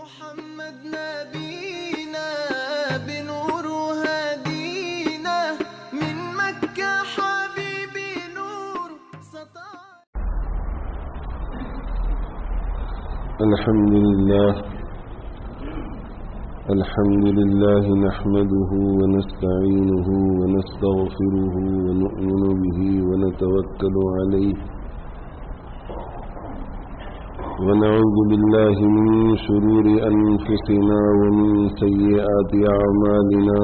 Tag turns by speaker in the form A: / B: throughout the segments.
A: محمد نبينا بنور هدينا من مكة حبيبي نور سطع.
B: الحمد لله نحمده ونستعينه ونستغفره ونؤمن به ونتوكل عليه ونعوذ بالله من شرور أنفسنا ومن سيئات أعمالنا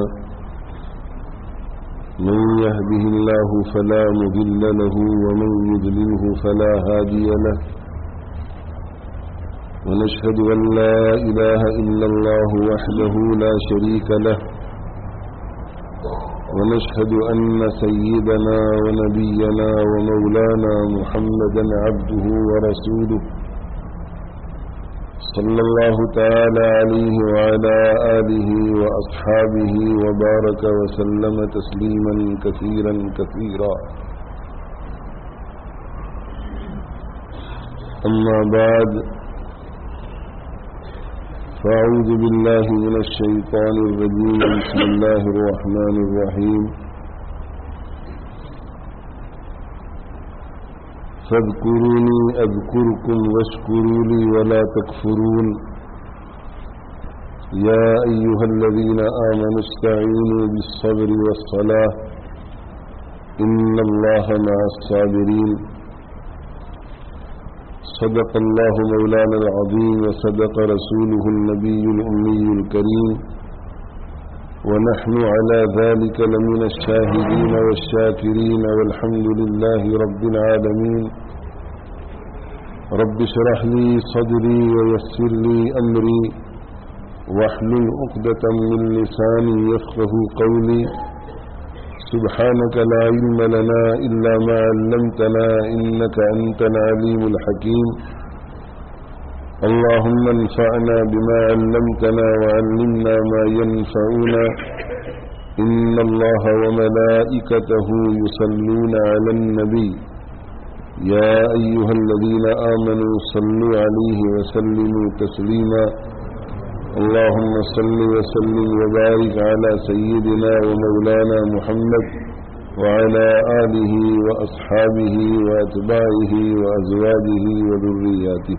B: من يهده الله فلا مضل له ومن يضلله فلا هادي له ونشهد أن لا إله إلا الله وحده لا شريك له ونشهد أن سيدنا ونبينا ومولانا محمدا عبده ورسوله صلى الله تعالى عليه وعلى آله وأصحابه وبارك وسلم تسليما كثيرا كثيرا. أما بعد فأعوذ بالله من الشيطان الرجيم. بسم الله الرحمن الرحيم. فاذكروني أذكركم واشكروا لي ولا تكفرون. يا أيها الذين آمنوا استعينوا بالصبر والصلاة إن الله مع الصابرين. صدق الله مولانا العظيم وصدق رسوله النبي الأمي الكريم ونحن على ذلك لمن الشاهدين والشاكرين والحمد لله رب العالمين. رب اشرح لي صدري ويسر لي أمري واحلل عقدة من لساني يفقهوا قولي. سبحانك لا علم لنا إلا ما علمتنا إنك أنت العليم الحكيم. اللهم انفعنا بما علمتنا وعلمنا ما ينفعنا. إن الله وملائكته يصلون على النبي يا أيها الذين آمنوا صلوا عليه وسلموا تسليما. اللهم صل وسلم وبارك على سيدنا ومولانا محمد وعلى آله وأصحابه وأتباعه وأزواجه وذرياته.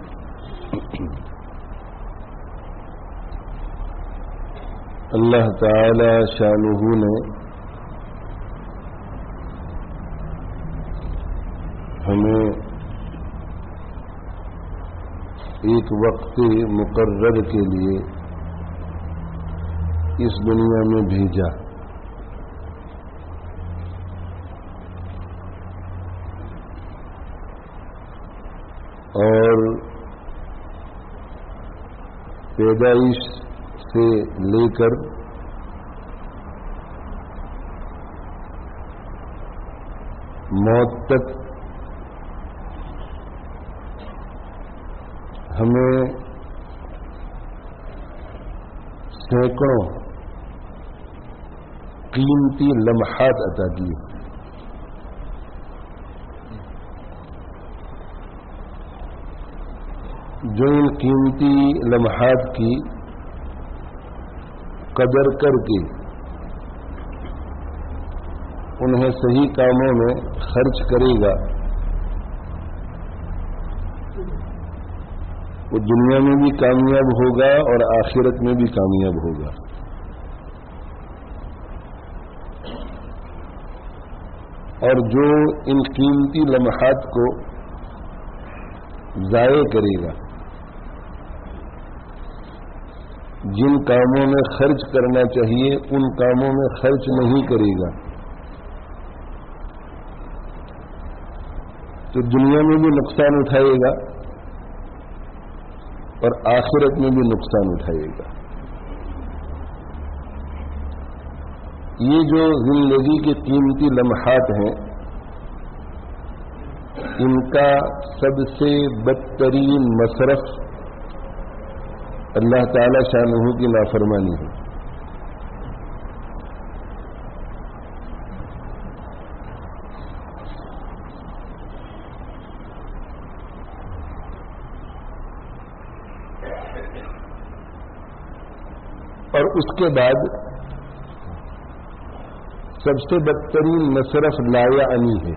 B: اللہ تعالی شانہ نے ہمیں ایک وقت مقرر کے لیے اس دنیا میں بھیجا. اور پیدائش سے لے کر موت تک ہمیں سینکڑوں قیمتی لمحات عطا کیے. جو ان قیمتی لمحات کی قدر کر کے انہیں صحیح کاموں میں خرچ کرے گا وہ دنیا میں بھی کامیاب ہوگا اور آخرت میں بھی کامیاب ہوگا. اور جو ان قیمتی لمحات کو ضائع کرے گا، جن کاموں میں خرچ کرنا چاہیے ان کاموں میں خرچ نہیں کرے گا، تو دنیا میں بھی نقصان اٹھائے گا اور آخرت میں بھی نقصان اٹھائے گا. یہ جو زندگی کے قیمتی لمحات ہیں ان کا سب سے بدترین مصرف اللہ تعالی شانہ کی نافرمانی ہے. اور اس کے بعد سب سے بدترین مصرف لایا ہے.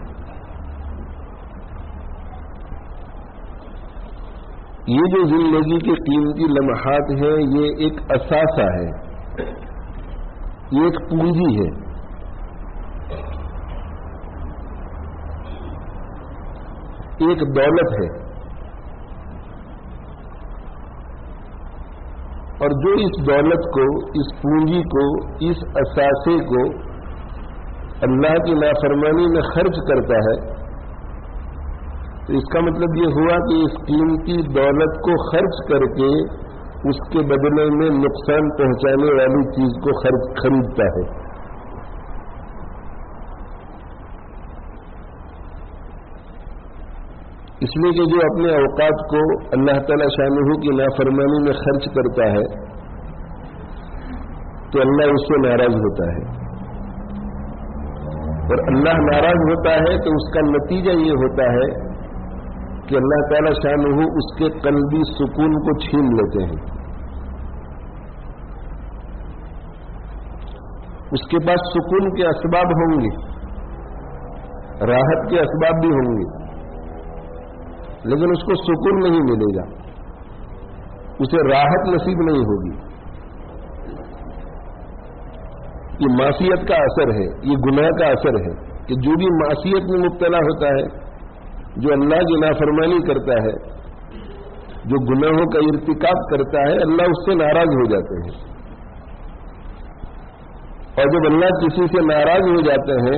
B: یہ جو زندگی کے قیمتی لمحات ہیں یہ ایک اثاثہ ہے، یہ ایک پونجی ہے. ایک دولت ہے، اور جو اس دولت کو، اس پونجی کو، اس اثاثے کو اللہ کی نافرمانی میں خرچ کرتا ہے، تو اس کا مطلب یہ ہوا کہ اس قیمتی دولت کو خرچ کر کے اس کے بدلے میں نقصان پہنچانے والی چیز کو خریدتا ہے. اس لیے کہ جو اپنے اوقات کو اللہ تعالی شانہ کی نافرمانی میں خرچ کرتا ہے تو اللہ اس سے ناراض ہوتا ہے، اور اللہ ناراض ہوتا ہے تو اس کا نتیجہ یہ ہوتا ہے کہ اللہ تعالی شانہ اس کے قلبی سکون کو چھین لیتے ہیں. اس کے پاس سکون کے اسباب ہوں گے، راحت کے اسباب بھی ہوں گے، لیکن اس کو سکون نہیں ملے گا، اسے راحت نصیب نہیں ہوگی. یہ معصیت کا اثر ہے، یہ گناہ کا اثر ہے کہ جو بھی معصیت میں مبتلا ہوتا ہے، جو اللہ کی نافرمانی کرتا ہے، جو گناہوں کا ارتکاب کرتا ہے، اللہ اس سے ناراض ہو جاتے ہیں. اور جب اللہ کسی سے ناراض ہو جاتے ہیں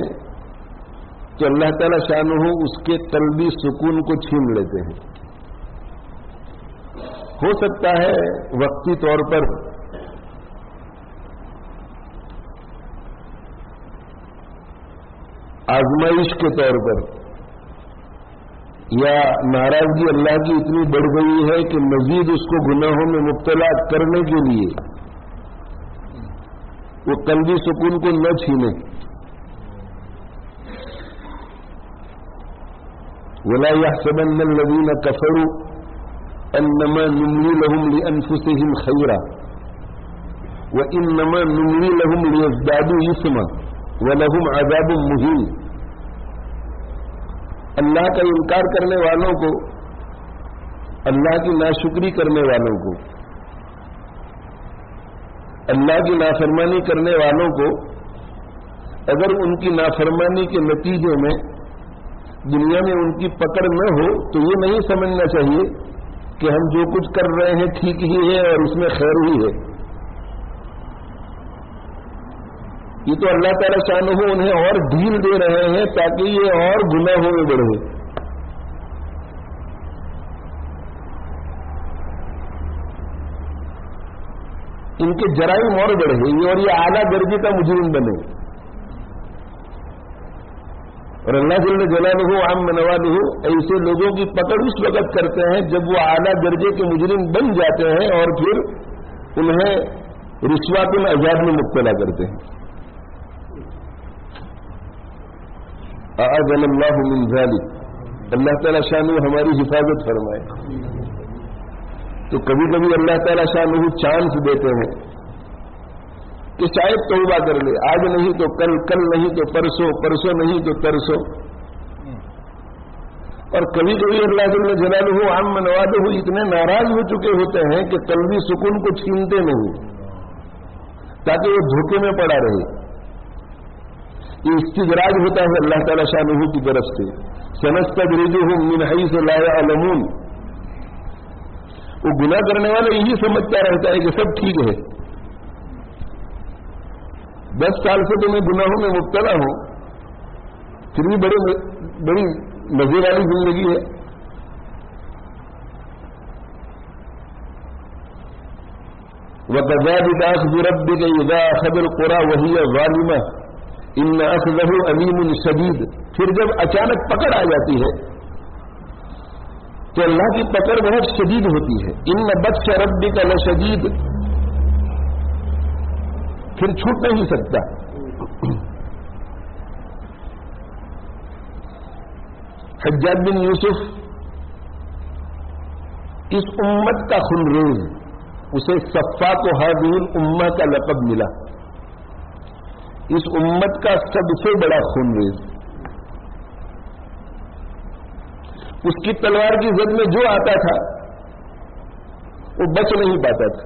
B: تو اللہ تعالی شانہ اس کے قلبی سکون کو چھین لیتے ہیں. ہو سکتا ہے وقتی طور پر آزمائش کے طور پر، یا ناراضگی اللہ کی اتنی بڑھ گئی ہے کہ مزید اس کو گناہوں میں مبتلا کرنے کے لیے وہ قلبی سکون کو نہ چھینے. وَلَا يَحْسَبَنَّ الَّذِينَ كَفَرُوا أَنَّمَا نُمْلِي لَهُمْ لِأَنفُسِهِمْ خَيْرًا وَإِنَّمَا نُمْلِي لَهُمْ لِيَزْدَادُوا إِثْمًا وَلَهُمْ عَذَابٌ مُهِينٌ. اللہ کا انکار کرنے والوں کو، اللہ کی ناشکری کرنے والوں کو، اللہ کی نافرمانی کرنے والوں کو اگر ان کی نافرمانی کے نتیجے میں دنیا میں ان کی پکڑ نہ ہو تو یہ نہیں سمجھنا چاہیے کہ ہم جو کچھ کر رہے ہیں ٹھیک ہی ہے اور اس میں خیر ہی ہے. یہ تو اللہ تعالی شانہ انہیں اور ڈھیل دے رہے ہیں تاکہ یہ اور گناہوں میں بڑھے. ان کے جرائم اور بڑھے اور یہ اعلیٰ درجے کا مجرم بنے. اور اللہ جل جلالہ عم نوالہ ایسے لوگوں کی پکڑ اس وقت کرتے ہیں جب وہ اعلیٰ درجے کے مجرم بن جاتے ہیں اور پھر انہیں رسوات العذاب میں مبتلا کرتے ہیں. اعاذنا اللہ من ذلک. اللہ تعالی شانہ ہماری حفاظت فرمائے. تو کبھی کبھی اللہ تعالی شانہ چانس دیتے ہیں کہ شاید توبہ کر لے، آج نہیں تو کل، کل نہیں تو پرسوں، پرسوں نہیں تو ترسوں. اور کبھی کبھی اللہ جل جلالہ عم نوالہ اتنے ناراض ہو چکے ہوتے ہیں کہ قلبی سکون کو چھینتے نہیں تاکہ وہ دھوکے میں پڑا رہے. یہ استدراج ہوتا ہے اللہ تعالی شانہ کی طرف سے. سنستدرجہم من حیث لا یعلمون. وہ گناہ کرنے والا یہی سمجھتا رہتا ہے کہ سب ٹھیک ہے، 10 سال سے تو میں گناہوں میں مبتلا ہوں، پھر بھی بڑی مزے والی زندگی ہے. وَكَذَلِكَ أَخْذُ رَبِّكَ إِذَا أَخَذَ الْقُرَىٰ وَهِيَ ظَالِمَةٌ إِنَّ أَخْذَهُ أَلِيمٌ شَدِيدٌ. پھر جب اچانک پکڑ آ جاتی ہے تو اللہ کی پکڑ بہت شدید ہوتی ہے. ان بطش ربک لشدید. پھر چھوٹ نہیں سکتا. حجاج بن یوسف اس امت کا خونریز، اسے صفات و حاضر امہ کا لقب ملا. اس امت کا سب سے بڑا خونریز. اس کی تلوار کی زد میں جو آتا تھا وہ بچ نہیں پاتا تھا.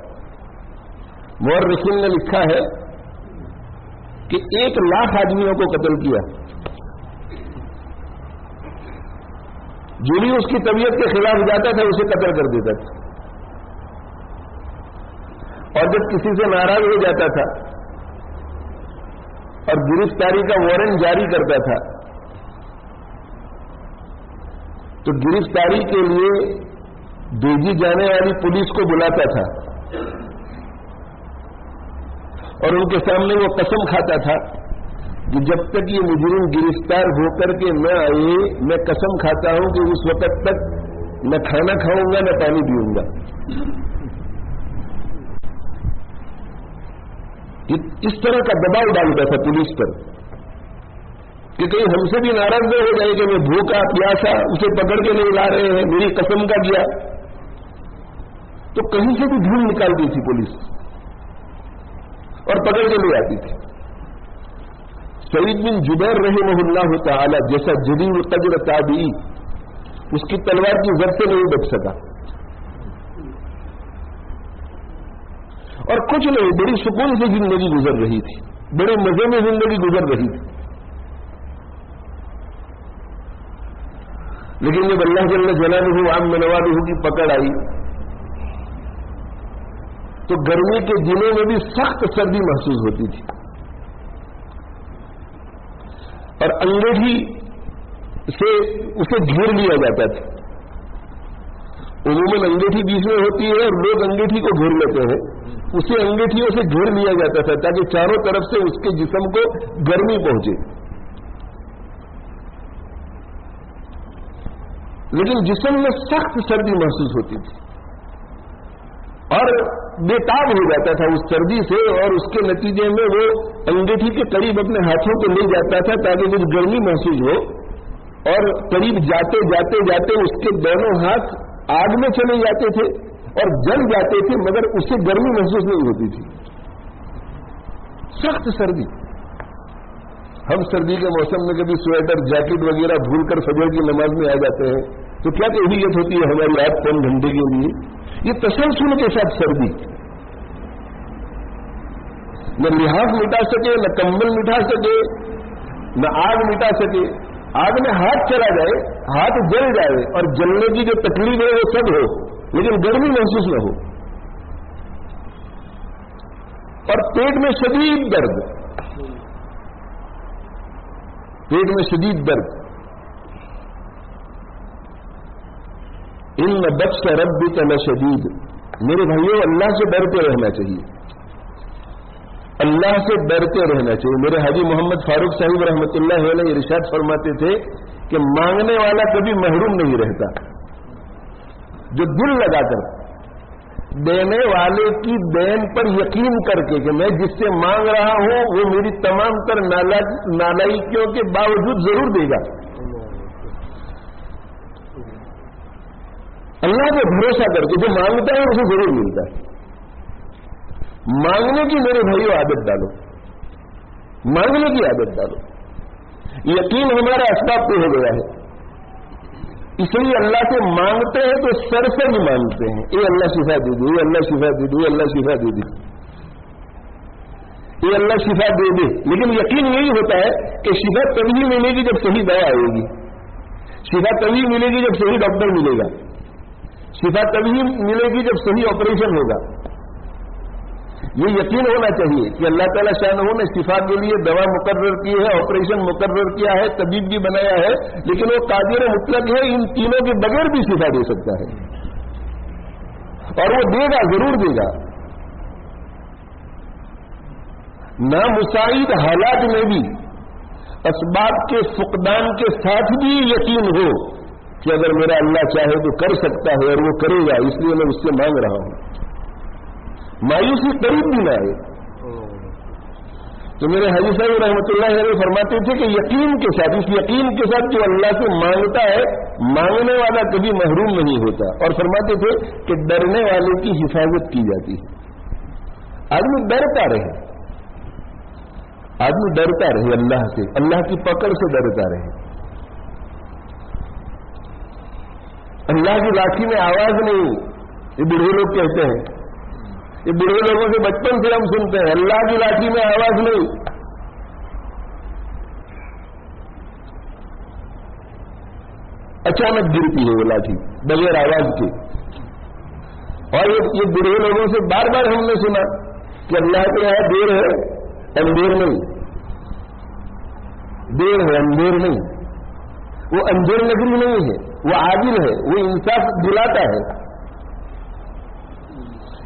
B: مورخین نے لکھا ہے کہ 1,00,000 آدمیوں کو قتل کیا. جو بھی اس کی طبیعت کے خلاف جاتا تھا اسے قتل کر دیتا تھا. اور جب کسی سے ناراض ہو جاتا تھا اور گرفتاری کا وارنٹ جاری کرتا تھا تو گرفتاری کے لیے بھیجی جانے والی پولیس کو بلاتا تھا اور ان کے سامنے وہ قسم کھاتا تھا کہ جب تک یہ مجرم گرفتار ہو کر کے نہ آئے میں قسم کھاتا ہوں کہ اس وقت تک نہ کھانا کھاؤں گا نہ پانی پیوں گا. اس طرح کا دباؤ ڈالتا تھا پولیس پر کہ کہیں ہم سے بھی ناراض نہ ہو جائے کہ میں بھوکا پیاسا اسے پکڑ کے نہیں لا رہے ہیں, میری قسم کا کیا. تو کہیں سے بھی ڈھونڈ نکالتی تھی پولیس اور پکڑ کے لے آتی تھی. سعید بن جبیر رحمہ اللہ تعالی جیسا جلیل القدر تابعی اس کی تلوار کی زد سے نہیں بچ سکا اور کچھ نہیں, بڑی سکون سے زندگی گزر رہی تھی, بڑے مزے میں زندگی گزر رہی تھی. لیکن جب اللہ جل جلالہ عام نوالہ کی پکڑ آئی تو گرمی کے دنوں میں بھی سخت سردی محسوس ہوتی تھی اور انگیٹھی سے اسے گھیر لیا جاتا تھا. عموماً انگیٹھی بیچ میں ہوتی ہے اور لوگ انگیٹھی کو گھیر لیتے ہیں, اسے انگیٹھیوں سے گھیر لیا جاتا تھا تاکہ چاروں طرف سے اس کے جسم کو گرمی پہنچے. لیکن جسم میں سخت سردی محسوس ہوتی تھی اور بےتاب ہو جاتا تھا اس سردی سے, اور اس کے نتیجے میں وہ انگیٹھی کے قریب اپنے ہاتھوں کو لے جاتا تھا تاکہ کچھ گرمی محسوس ہو, اور قریب جاتے جاتے جاتے اس کے دونوں ہاتھ آگ میں چلے جاتے تھے اور جل جاتے تھے مگر اسے گرمی محسوس نہیں ہوتی تھی. سخت سردی. ہم سردی کے موسم میں کبھی سویٹر جیکٹ وغیرہ بھول کر فجر کی نماز میں آ جاتے ہیں تو کیا کیفیت ہوتی ہے ہماری 8 گھنٹے کے لیے. یہ تسلسل کے ساتھ سردی, نہ لحاظ مٹا سکے, نہ کمبل مٹا سکے, نہ آگ مٹا سکے. آگ میں ہاتھ چلا جائے, ہاتھ جل جائے اور جلنے کی جو تکلیف ہے وہ سب ہو لیکن گرمی محسوس نہ ہو. اور پیٹ میں شدید درد, پیٹ میں شدید درد. ان بطش ربک لشدید. میرے بھائیوں اللہ سے ڈرتے رہنا چاہیے, اللہ سے ڈرتے رہنا چاہیے. میرے حاجی محمد فاروق صاحب رحمۃ اللہ علیہ ارشاد فرماتے تھے کہ مانگنے والا کبھی محروم نہیں رہتا. جو دل لگا کر دینے والے کی دین پر یقین کر کے کہ میں جس سے مانگ رہا ہوں وہ میری تمام تر نالائکیوں کے باوجود ضرور دے گا. اللہ پہ بھروسہ کر کے جو مانگتا ہے اسے ضرور ملتا ہے. مانگنے کی میرے بھائیوں عادت ڈالو, مانگنے کی عادت ڈالو. یقین ہمارا اسباب پہ ہو گیا ہے, اس لیے اللہ سے مانگتے ہیں تو سر سے بھی مانگتے ہیں, اے اللہ شفا دے دے, اے اللہ شفا دے دے, اے اللہ شفا دے دے, اے اللہ شفا دے دے. لیکن یقین یہی ہوتا ہے کہ شفا تبھی ملے گی جب صحیح دوا آئے گی, شفا تبھی ملے گی جب صحیح ڈاکٹر ملے گا, شفا تبھی ملے گی جب صحیح آپریشن ہوگا. یہ یقین ہونا چاہیے کہ اللہ تعالیٰ شانہ نے شفا کے لیے دوا مقرر کی ہے, آپریشن مقرر کیا ہے, طبیب بھی بنایا ہے, لیکن وہ قادر مطلق ہے, ان تینوں کے بغیر بھی شفا دے سکتا ہے اور وہ دے گا, ضرور دے گا. نامساعد حالات میں بھی اسباب کے فقدان کے ساتھ بھی یقین ہو کہ اگر میرا اللہ چاہے تو کر سکتا ہے اور وہ کرے گا, اس لیے میں اس سے مانگ رہا ہوں. مایوسی قریب بھی نہ آئے. تو میرے حاجی صاحب رحمۃ اللہ علیہ فرماتے تھے کہ یقین کے ساتھ، اس یقین کے ساتھ جو اللہ سے مانگتا ہے، مانگنے والا کبھی محروم نہیں ہوتا. اور فرماتے تھے کہ ڈرنے والے کی حفاظت کی جاتی ہے. آدمی ڈرتا رہے، آدمی ڈرتا رہے اللہ سے، اللہ کی پکڑ سے ڈرتا رہے. اللہ کی لاٹھی میں آواز نہیں، یہ بوڑھے لوگ کہتے ہیں، یہ بوڑھے لوگوں سے بچپن سے ہم سنتے ہیں، اللہ کی لاٹھی میں آواز نہیں. اچانک گرتی ہے وہ لاٹھی بغیر آواز کے. اور یہ بوڑھے لوگوں سے بار بار ہم نے سنا کہ اللہ کے یہاں دیر ہے اندھیر نہیں، دیر ہے اندھیر نہیں. وہ اندھیر نگری نہیں ہے، وہ عادل ہے، وہ انصاف دلاتا ہے.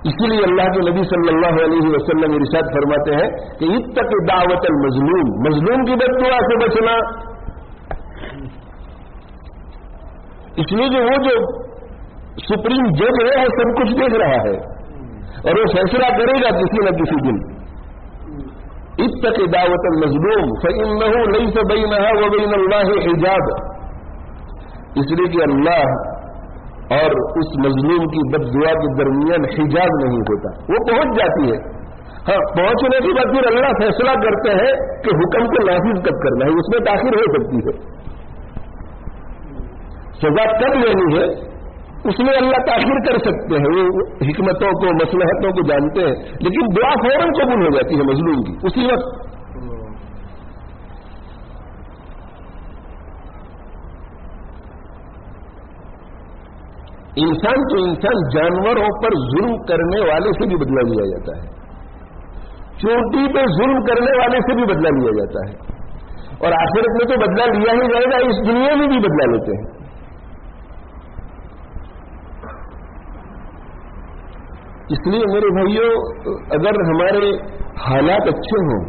B: اسی لیے اللہ کے نبی صلی اللہ علیہ وسلم ارشاد فرماتے ہیں کہ اتق دعوت المظلوم، مظلوم کی بد دعا سے بچنا. اس لیے کہ وہ جو سپریم جج ہے وہ سب کچھ دیکھ رہا ہے اور وہ فیصلہ کرے گا کسی نہ کسی دن. اتق دعوت المظلوم فإنه ليس بينها وبين الله حجاب. اس لیے کہ اللہ اور اس مظلوم کی بد دعا کے درمیان حجاب نہیں ہوتا، وہ پہنچ جاتی ہے. ہاں، پہنچنے کے بعد پھر اللہ فیصلہ کرتے ہیں کہ حکم کو نافذ کب کرنا ہے، اس میں تاخیر ہو سکتی ہے. سزا کب لینی ہے اس میں اللہ تاخیر کر سکتے ہیں، وہ حکمتوں کو مصلحتوں کو جانتے ہیں. لیکن دعا فوراً قبول ہو جاتی ہے مظلوم کی اسی وقت. انسان تو انسان، جانوروں پر ظلم کرنے والے سے بھی بدلہ لیا جاتا ہے، چونٹی پہ ظلم کرنے والے سے بھی بدلہ لیا جاتا ہے. اور آخرت میں تو بدلہ لیا ہی جائے گا، اس دنیا میں بھی بدلہ لیتے ہیں. اس لیے میرے بھائیوں، اگر ہمارے حالات اچھے ہوں،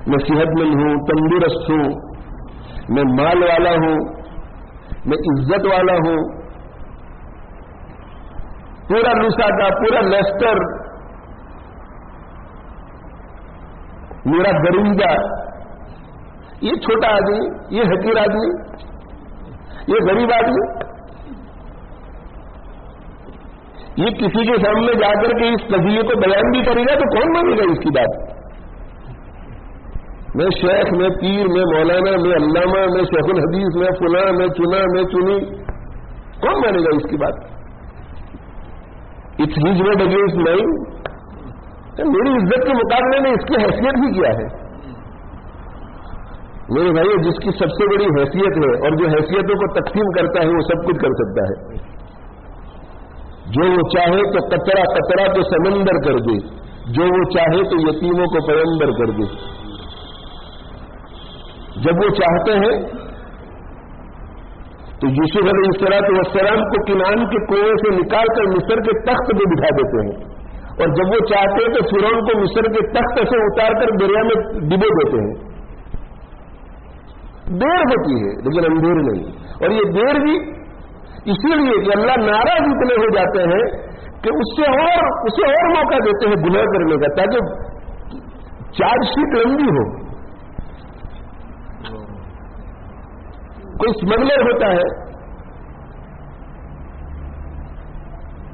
B: میں صحت مند ہوں، تندرست ہوں، میں مال والا ہوں، میں عزت والا ہوں، پورا لساٹا، پورا لیسٹر، میرا درندہ، یہ چھوٹا آدمی، یہ حقیر آدمی، یہ غریب آدمی، یہ کسی کے سامنے جا کر کے اس قضیے کو بیان بھی کرے گا تو کون مانے گا اس کی بات؟ میں شیخ، میں پیر، میں مولانا، میں علامہ، میں شیخ الحدیث، میں فلاں، میں چنا، میں چنی، کون مانے گا اس کی بات؟ It's his word against mine. میری عزت کے مقابلے میں اس کی حیثیت بھی کیا ہے؟ میرے بھائی، جس کی سب سے بڑی حیثیت ہے اور جو حیثیتوں کو تقسیم کرتا ہے وہ سب کچھ کر سکتا ہے. جو وہ چاہے تو قطرہ قطرہ تو سمندر کر دے، جو وہ چاہے تو یتیموں کو پیغمبر کر دے. جب وہ چاہتے ہیں تو یوسف علیہ السلام کو کنعان کے کنویں سے نکال کر مصر کے تخت پہ بٹھا دیتے ہیں، اور جب وہ چاہتے ہیں تو فرعون کو مصر کے تخت سے اتار کر دریا میں ڈبو دیتے ہیں. دیر ہوتی ہے لیکن اندھیر نہیں. اور یہ دیر بھی اسی لیے کہ اللہ ناراض اتنے ہو جاتے ہیں کہ اسے اور موقع دیتے ہیں گناہ کرنے کا، تاکہ چارج شیٹ لمبی ہو. کوئی اسمگلر ہوتا ہے،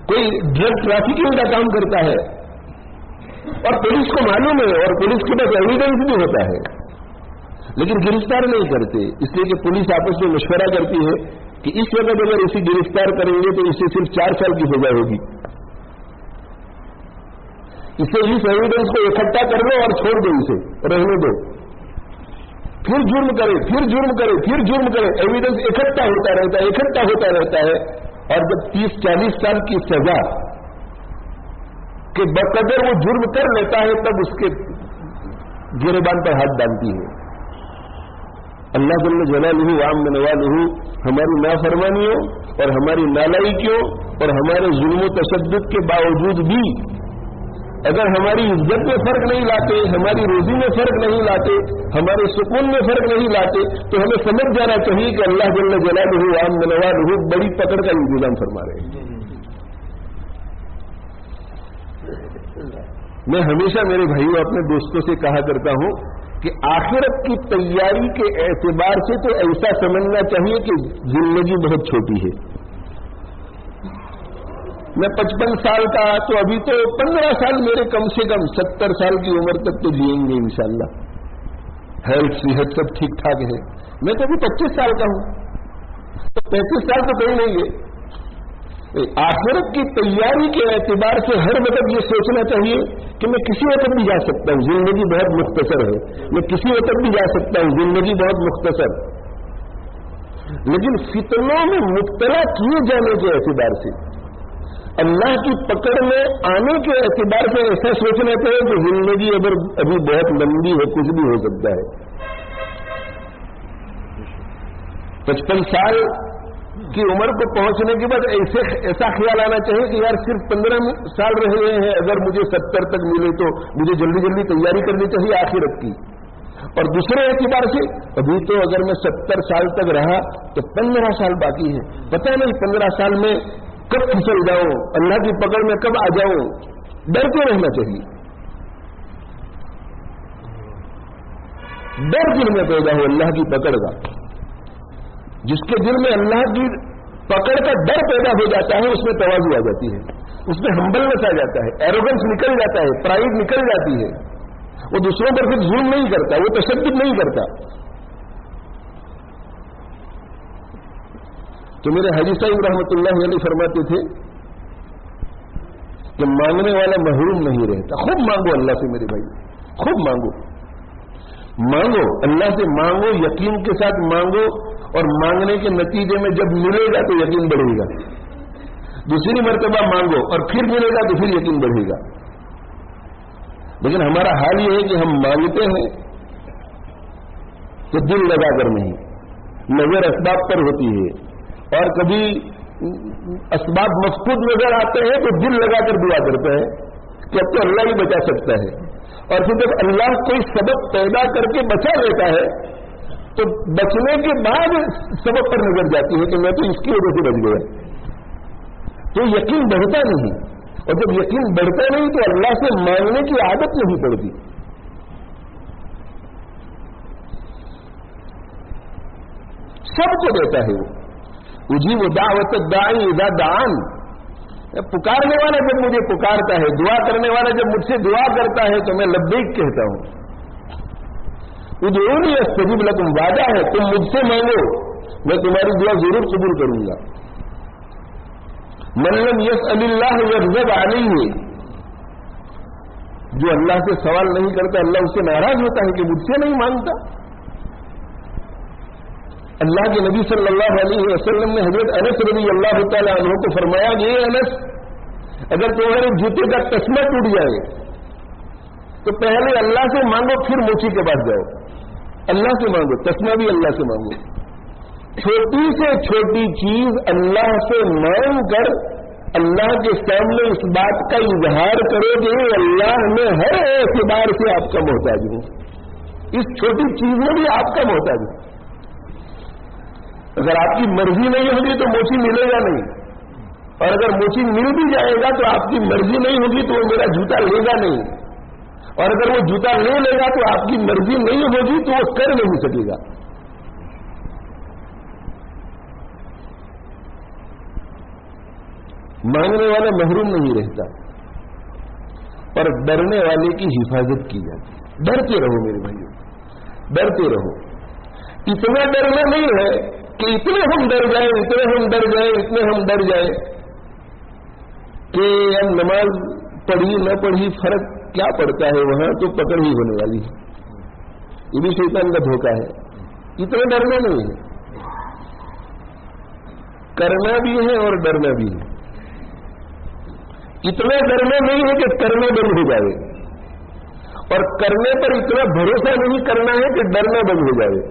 B: کوئی ڈرگ ٹریفکنگ کا کام کرتا ہے اور پولیس کو معلوم ہے اور پولیس کے پاس ایویڈنس بھی ہوتا ہے، لیکن گرفتار نہیں کرتے، اس لیے کہ پولیس آپس میں مشورہ کرتی ہے کہ اس وقت اگر اسے گرفتار کریں گے تو اسے صرف 4 سال کی سزا ہوگی. اسے اس ایویڈنس کو اکٹھا کر لو اور چھوڑ دو، اسے رہنے دو. پھر جرم کرے، پھر جرم کرے، پھر جرم کرے، ایویڈنس اکٹھا ہوتا رہتا ہے، اکٹھا ہوتا رہتا ہے. اور جب 30-40 سال کی سزا کے بقدر وہ جرم کر لیتا ہے تب اس کے گریبان پر ہاتھ ڈالتی ہے. اللہ جل جلالہ وعم نوالہ ہماری نافرمانیوں اور ہماری نالائکیوں اور ہمارے ظلم و تشدد کے باوجود بھی اگر ہماری عزت میں فرق نہیں لاتے، ہماری روزی میں فرق نہیں لاتے، ہمارے سکون میں فرق نہیں لاتے، تو ہمیں سمجھ جانا چاہیے کہ اللہ جل جلالہ وعم نوالہ بڑی پکڑ کا انتظام فرما رہے ہیں. میں ہمیشہ میرے بھائیوں اپنے دوستوں سے کہا کرتا ہوں کہ آخرت کی تیاری کے اعتبار سے تو ایسا سمجھنا چاہیے کہ زندگی بہت چھوٹی ہے. میں 55 سال کا تو ابھی تو 15 سال میرے کم سے کم 70 سال کی عمر تک تو جئیں گے انشاءاللہ. ہیلتھ صحت سب ٹھیک ٹھاک ہے. میں تو ابھی 25 سال کا ہوں تو 35 سال تو کہیں نہیں ہے. آخرت کی تیاری کے اعتبار سے ہر وقت یہ سوچنا چاہیے کہ میں کسی وقت بھی جا سکتا ہوں, زندگی بہت مختصر ہے, میں کسی وقت بھی جا سکتا ہوں, زندگی بہت مختصر. لیکن فتنوں میں مبتلا کیے جانے کے اعتبار سے, اللہ کی پکڑ میں آنے کے اعتبار سے ایسا سوچنا چاہیے کہ زندگی اگر ابھی بہت لمبی ہے, کچھ بھی ہو سکتا ہے. 55 سال کی عمر کو پہنچنے کے بعد ایسا خیال آنا چاہیے کہ یار صرف 15 سال رہ گئے ہیں, اگر مجھے 70 تک ملے تو مجھے جلدی جلدی تیاری کرنی چاہیے آخرت کی. اور دوسرے اعتبار سے ابھی تو اگر میں 70 سال تک رہا تو 15 سال باقی ہے, پتہ نہیں 15 سال میں کب پھسل جاؤں, اللہ کی پکڑ میں کب آ جاؤں. ڈر کے رہنا چاہیے. ڈر دل میں پیدا ہو اللہ کی پکڑ کا. جس کے دل میں اللہ کی پکڑ کا ڈر پیدا ہو جاتا ہے اس میں تواضع آ جاتی ہے, اس میں ہمبلنس آ جاتا ہے, ایروگنس نکل جاتا ہے, پرائڈ نکل جاتی ہے. وہ دوسروں پر پھر ظلم نہیں کرتا, وہ تشدد نہیں کرتا. تو میرے حاجی صاحب رحمۃ اللہ علیہ فرماتے تھے کہ مانگنے والا محروم نہیں رہتا. خوب مانگو اللہ سے میرے بھائی, خوب مانگو. مانگو اللہ سے, مانگو یقین کے ساتھ مانگو, اور مانگنے کے نتیجے میں جب ملے گا تو یقین بڑھے گا. دوسری مرتبہ مانگو اور پھر ملے گا تو پھر یقین بڑھے گا. لیکن ہمارا حال یہ ہے کہ ہم مانگتے ہیں تو دل لگا کر نہیں, نظر اسباب پر ہوتی ہے, اور کبھی اسباب مفقود نظر آتے ہیں تو دل لگا کر دعا کرتے ہیں کہ اب تو اللہ ہی بچا سکتا ہے. اور پھر جب اللہ کوئی سبب پیدا کر کے بچا لیتا ہے تو بچنے کے بعد سبب پر نظر جاتی ہے کہ میں تو اس کی وجہ سے بچ گیا. تو یقین بڑھتا نہیں, اور جب یقین بڑھتا نہیں تو اللہ سے مانگنے کی عادت نہیں پڑتی. سب کو دیتا ہے وہ. اجیب دعوت الداعی اذا دعان. پکارنے والا جب مجھے پکارتا ہے, دعا کرنے والا جب مجھ سے دعا کرتا ہے تو میں لبیک کہتا ہوں. ادعونی استجب لکم, وعدہ ہے تم مجھ سے مانگو میں تمہاری دعا ضرور قبول کروں گا. من لم یسأل اللہ یغضب علیہ, جو اللہ سے سوال نہیں کرتا اللہ اس سے ناراض ہوتا ہے کہ مجھ سے نہیں مانگتا. اللہ کے نبی صلی اللہ علیہ وسلم نے حضرت انس رضی اللہ تعالی عنہ کو فرمایا کہ اے انس, اگر تمہارے جوتے کا تسمہ ٹوٹ جائے تو پہلے اللہ سے مانگو, پھر موچی کے پاس جاؤ. اللہ سے مانگو, تسمہ بھی اللہ سے مانگو. چھوٹی سے چھوٹی چیز اللہ سے مانگ کر اللہ کے سامنے اس بات کا اظہار کرو کہ اللہ میں ہر اعتبار سے آپ کا محتاج ہوں. اس چھوٹی چیز میں بھی آپ کا محتاج ہوں. اگر آپ کی مرضی نہیں ہوگی تو موچی ملے گا نہیں, اور اگر موچی مل بھی جائے گا تو آپ کی مرضی نہیں ہوگی تو وہ میرا جوتا لے گا نہیں, اور اگر وہ جوتا لے لے گا تو آپ کی مرضی نہیں ہوگی تو وہ کر نہیں سکے گا. مانگنے والا محروم نہیں رہتا, اور ڈرنے والے کی حفاظت کی جاتی ہے. ڈرتے رہو میرے بھائیوں, ڈرتے رہو. اتنا ڈرنا نہیں ہے کہ اتنے ہم ڈر جائیں, اتنے ہم ڈر جائیں, اتنے ہم ڈر جائیں کہ اب نماز پڑھی نہ پڑھی فرق کیا پڑتا ہے, وہاں تو پکڑ ہی ہونے والی ہے. یہ بھی شیطان کا دھوکہ ہے. اتنا ڈرنا نہیں ہے, کرنا بھی ہے اور ڈرنا بھی ہے. اتنا ڈرنا نہیں ہے کہ کرنا بند ہو جائے, اور کرنے پر اتنا بھروسہ نہیں کرنا ہے کہ ڈرنا بند ہو جائے.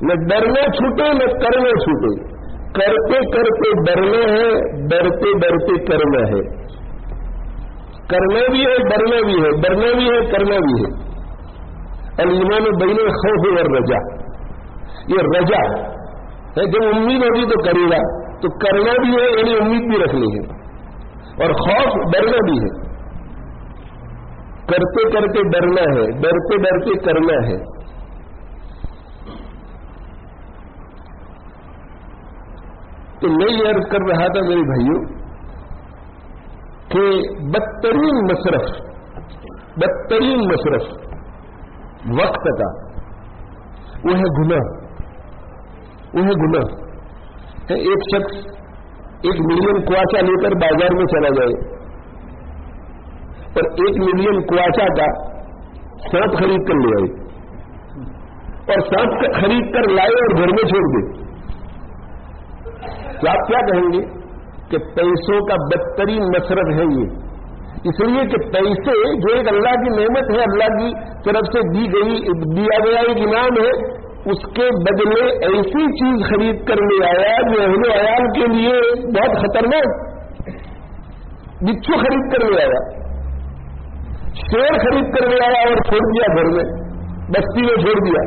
B: نہ ڈرنا چھوٹے نہ کرنا چھوٹے, کرتے کرتے ڈرنا ہے, ڈرتے ڈرتے کرنا ہے. کرنا بھی ہے, ڈرنا بھی ہے, ڈرنا بھی ہے, کرنا بھی ہے. الایمان بین الخوف والرجا, یہ رجا ہے, جب امید ہوگی تو کرے گا, تو کرنا بھی ہے یعنی امید بھی رکھنی ہے, اور خوف ڈرنا بھی ہے. کرتے کرتے ڈرنا ہے، ڈرتے ڈرتے کرنا ہے. تو میں یہ عرض کر رہا تھا میرے بھائیوں کہ بدترین مصرف وقت کا وہ ہے گناہ. ایک شخص 1 ملین کواسا لے کر بازار میں چلا جائے اور 1 ملین کواسا کا سانپ خرید کر لے آئے اور سانپ خرید کر لائے اور گھر میں چھوڑ دے، تو آپ کیا کہیں گے کہ پیسوں کا بدترین مصرف ہے یہ. اس لیے کہ پیسے جو ایک اللہ کی نعمت ہے، اللہ کی طرف سے دیا گیا ایک انعام ہے، اس کے بدلے ایسی چیز خرید کر لے آیا جو اہل و عیال کے لیے بہت خطرناک. بچھو خرید کر لے آیا، شیر خرید کر لے آیا اور چھوڑ دیا گھر میں، بستی میں چھوڑ دیا.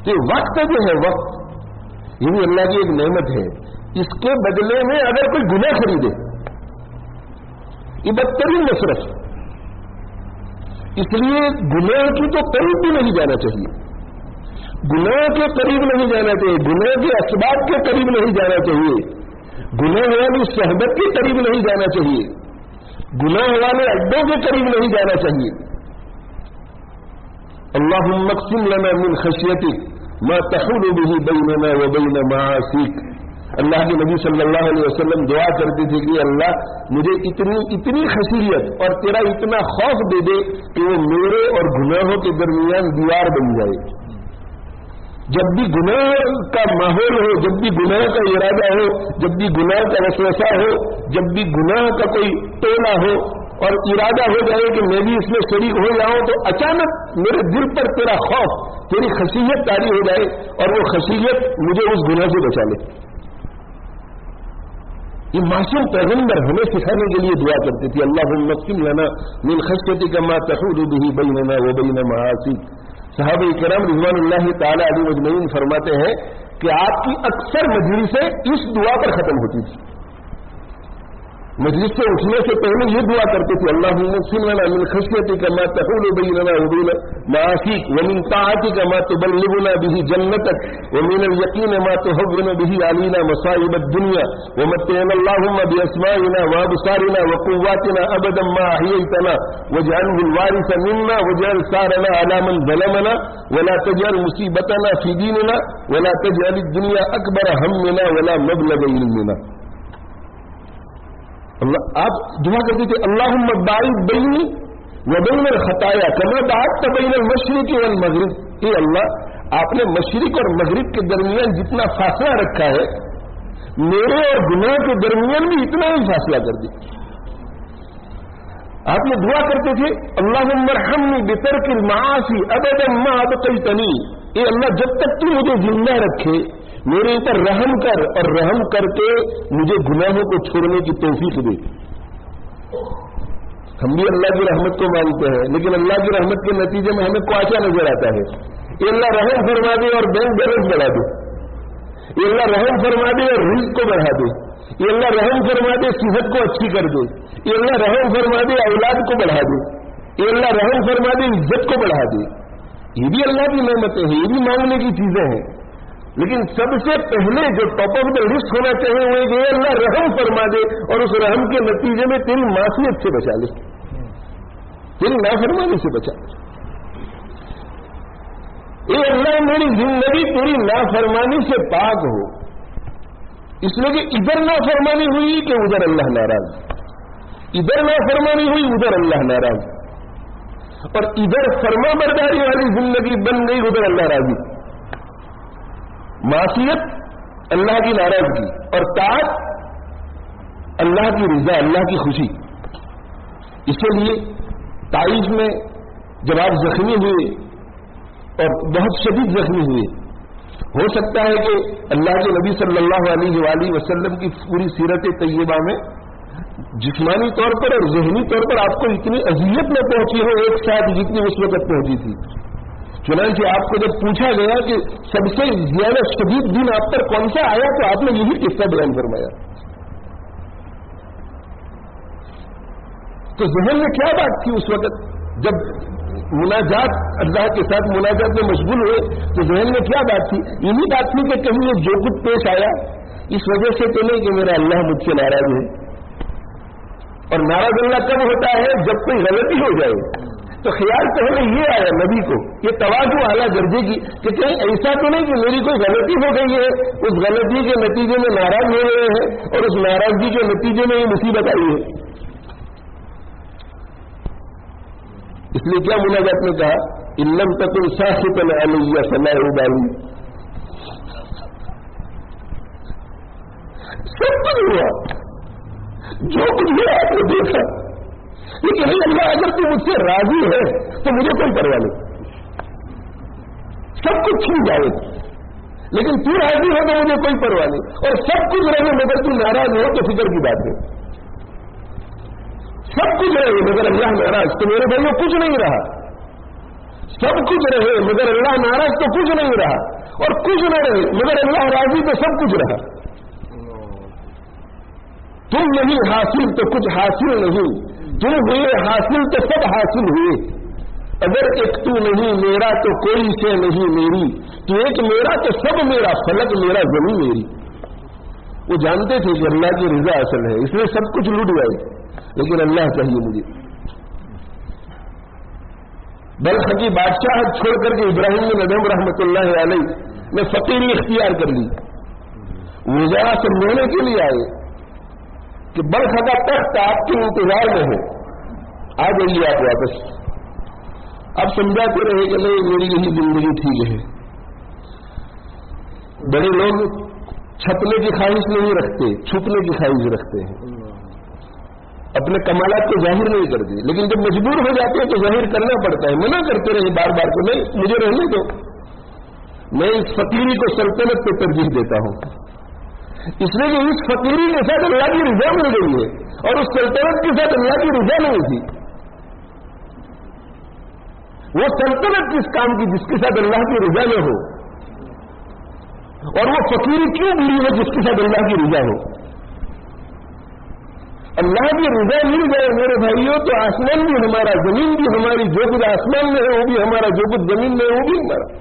B: تو وقت جو ہے، وقت یہ بھی اللہ کی ایک نعمت ہے، اس کے بدلے میں اگر کوئی گناہ خریدے یہ بدترین مصرف. اس لیے گناہ کی تو قریب بھی نہیں جانا چاہیے، گناہ کے قریب نہیں جانا چاہیے، گناہ کے اسباب کے قریب نہیں جانا چاہیے، گناہ والی صحبت کے قریب نہیں جانا چاہیے، گناہ والے اڈوں کے قریب نہیں جانا چاہیے. اللہم اقسم لنا من خشیتک ما تحول به بیننا وبین معاصیک. اللہ کے نبی صلی اللہ علیہ وسلم دعا کرتے تھے کہ اللہ مجھے اتنی خشیت اور تیرا اتنا خوف دے دے کہ وہ میرے اور گناہوں کے درمیان دیوار بن جائے. جب بھی گناہ کا ماحول ہو، جب بھی گناہ کا ارادہ ہو، جب بھی گناہ کا وسوسہ ہو، جب بھی گناہ کا کوئی ٹولہ ہو اور ارادہ ہو جائے کہ میں بھی اس میں شریک ہو جاؤں، تو اچانک میرے دل پر تیرا خوف، تیری خشیت طاری ہو جائے اور وہ خشیت مجھے اس گناہ سے بچا لے. یہ معصوم پیغمبر ہمیں سکھانے کے لیے دعا کرتے تھے، اللہم اقسم لنا من خشیتک ما تحول به بیننا وبین معاصیک. صحابہ کرام رضوان اللہ تعالی علیہم اجمعین فرماتے ہیں کہ آپ کی اکثر مجلسیں اس دعا پر ختم ہوتی تھی. مجلس سے اٹھنے سے پہلے یہ دعا کرتے تھے، اللہم اقسم لنا من خشیتک ما تحول بیننا وبین معاصیک ومن طاعتک ما تبلغنا به جنتک ومن الیقین ما تهون به علینا مصائب الدنیا ومتعنا اللہم باسمائنا وابصارنا وقواتنا ابدا ما احییتنا واجعله الوارث منا واجعل ثارنا على من ظلمنا ولا تجعل مصیبتنا فی دیننا ولا تجعل الدنیا اکبر همنا ولا مبلغ علمنا. آپ دعا کرتے تھے اللہم باعد بینی وبین الخطایا کما باعدت بین المشرق والمغرب. اے اللہ آپ نے مشرق اور مغرب کے درمیان جتنا فاصلہ رکھا ہے میرے اور گناہ کے درمیان بھی اتنا ہی فاصلہ کر دیا. آپ یہ دعا کرتے تھے اللہم ارحمنی بترک المعاصی ابدا ما ابقیتنی. اے اللہ جب تک تو مجھے زندہ رکھے میرے اوپر رحم کر اور رحم کر کے مجھے گناہوں کو چھوڑنے کی توفیق دے. ہم بھی اللہ کی رحمت کو مانتے ہیں لیکن اللہ کی رحمت کے نتیجے میں ہمیں کواشا نظر آتا ہے. اے اللہ رحم فرما دے اور بینک بیلنس بڑھا دے. اے اللہ رحم فرما دے اور رزق کو بڑھا دے. اے اللہ رحم فرما دے صحت کو اچھی کر دے. اے اللہ رحم فرما دے اولاد کو بڑھا دے. اے اللہ رحم فرما دے عزت کو بڑھا دے. یہ بھی اللہ کی نعمتیں ہیں، یہ بھی مانگنے کی چیزیں ہیں. لیکن سب سے پہلے جو ٹاپ آف دا لسٹ ہونا چاہیے وہ یہ اللہ رحم فرما دے اور اس رحم کے نتیجے میں تیری معصیت سے بچا لے، تیری نافرمانی سے بچا لے. اے اللہ میری زندگی تیری نافرمانی سے پاک ہو. اس لیے کہ ادھر نافرمانی ہوئی کہ ادھر اللہ ناراض، ادھر نافرمانی ہوئی ادھر اللہ ناراض، اور ادھر فرما برداری والی زندگی بن گئی ادھر اللہ راضی. معصیت اللہ کی ناراضگی اور طاعت اللہ کی رضا، اللہ کی خوشی. اس کے لیے طائف میں جب آپ زخمی ہوئے اور بہت شدید زخمی ہوئے، ہو سکتا ہے کہ اللہ کے نبی صلی اللہ علیہ وآلہ وسلم کی پوری سیرت طیبہ میں جسمانی طور پر اور ذہنی طور پر آپ کو اتنی اذیت نہ پہنچی ہو ایک ساتھ جتنی اس وقت پہنچی تھی. چنانچہ آپ کو جب پوچھا گیا کہ سب سے زیادہ شدید دن آپ پر کون سا آیا تو آپ نے یہی قصہ بیان فرمایا. تو ذہن میں کیا بات تھی اس وقت جب مناجات اللہ کے ساتھ مناجات میں مشغول ہوئے؟ تو ذہن میں کیا بات تھی؟ یہی بات تھی کہ کہیں یہ جو کچھ پیش آیا اس وجہ سے تو نہیں کہ میرا اللہ مجھ سے ناراض ہے. اور ناراض اللہ کب ہوتا ہے؟ جب کوئی غلطی ہو جائے. تو خیال پہلے یہ آیا نبی کو، یہ تواضع اعلیٰ درجے کی، کہ کہیں ایسا تو نہیں کہ میری کوئی غلطی ہو گئی ہے، اس غلطی کے نتیجے میں ناراض ہو گئے ہیں اور اس ناراضگی کے نتیجے میں یہ مصیبت آئی ہے. اس لیے کیا مناجات میں کہا ان لم تکن ساخطا علی فلا ابالی. سب کچھ ہوا، جو کچھ ہوا آپ نے دیکھا، لیکن اللہ اگر تو مجھ سے راضی ہے تو مجھے کوئی پرواہ نہیں. سب کچھ چھین جائے لیکن تو راضی ہو تو مجھے کوئی پرواہ نہیں. اور سب کچھ رہے مگر تو ناراض ہو تو فکر کی بات ہے. سب کچھ رہے مگر اللہ ناراض تو میرے بھائیوں کچھ نہیں رہا. سب کچھ رہے مگر اللہ ناراض تو کچھ نہیں رہا. اور کچھ نہ رہے مگر اللہ راضی تو سب کچھ رہا. تم نہیں حاصل تو کچھ حاصل نہیں، تم ہوئے حاصل تو سب حاصل ہوئے. اگر ایک تو نہیں میرا تو کوئی سے نہیں میری، تو ایک میرا تو سب میرا، فلک میرا زمین میری. وہ جانتے تھے کہ اللہ کی رضا اصل ہے، اس لیے سب کچھ لوٹ گئے لیکن اللہ چاہیے مجھے. بلخ کی بادشاہ چھوڑ کر کے ابراہیم بن ادھم رحمۃ اللہ علیہ نے فقیری اختیار کر لی. وہ ذرا سمجھانے کے لیے آئے کہ بلخ کا تخت آپ کے انتظار میں ہے، آ جائیے آپ واپس. اب سمجھاتے رہے کہ نہیں میری یہی زندگی ٹھیک ہے. بڑے لوگ چھپنے کی خواہش نہیں رکھتے، چھپنے کی خواہش رکھتے ہیں، اپنے کمالات کو ظاہر نہیں کرتے. لیکن جب مجبور ہو جاتے ہیں تو ظاہر کرنا پڑتا ہے. منع کرتے رہے بار بار کو نہیں مجھے رہنے دو، میں اس فقیری کو سلطنت پہ ترجیح دیتا ہوں. اس لیے کہ اس فقیری کے ساتھ اللہ کی رضا مل گئی ہے اور اس سلطنت کے ساتھ اللہ کی رضا نہیں تھی. وہ سلطنت کس کام کی جس کے ساتھ اللہ کی رضا نہ ہو، اور وہ فقیری کیوں ملی ہے جس کے ساتھ اللہ کی رضا ہو. اللہ کی رضا مل جائے میرے بھائیوں تو آسمان بھی ہمارا، زمین بھی ہماری، جو کچھ آسمان میں ہے وہ بھی ہمارا، جو کچھ زمین میں ہے وہ بھی ہمارا.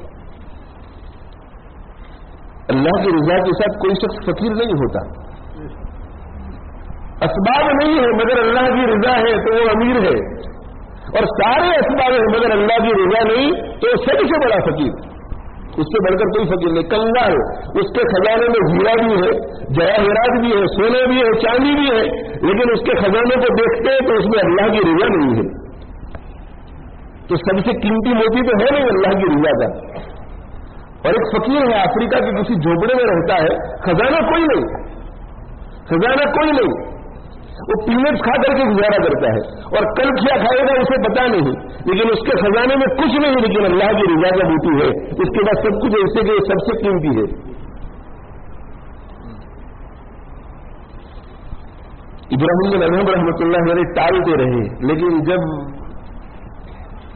B: اللہ کی رضا کے ساتھ کوئی شخص فقیر نہیں ہوتا. اسباب نہیں ہے مگر اللہ کی رضا ہے تو وہ امیر ہے، اور سارے اسباب ہیں مگر اللہ کی رضا نہیں تو وہ سب سے بڑا فقیر. اس سے بڑھ کر کوئی فقیر نہیں. کنگا ہے، اس کے خزانے میں ہیرا بھی ہے، جواہرات بھی ہے، سونے بھی ہے، چاندی بھی ہے، لیکن اس کے خزانے کو دیکھتے ہیں تو اس میں اللہ کی رضا نہیں ہے. تو سب سے قیمتی موتی تو ہے نہیں اللہ کی رضا کا. اور ایک فقیر ہے افریقہ کے کسی جھوپڑے میں رہتا ہے، خزانہ کوئی نہیں، خزانہ کوئی نہیں، وہ پینٹس کھا کر کے گزارا کرتا ہے اور کل کیا کھائے گا اسے پتا نہیں، لیکن اس کے خزانے میں کچھ نہیں، لیکن اللہ کی رضا کا موتی ہے. اس کے بعد سب کچھ ایسے کہ سب سے قیمتی ہے. ابراہیم بن ادھم رحمۃ اللہ علیہ ٹالتے رہے، لیکن جب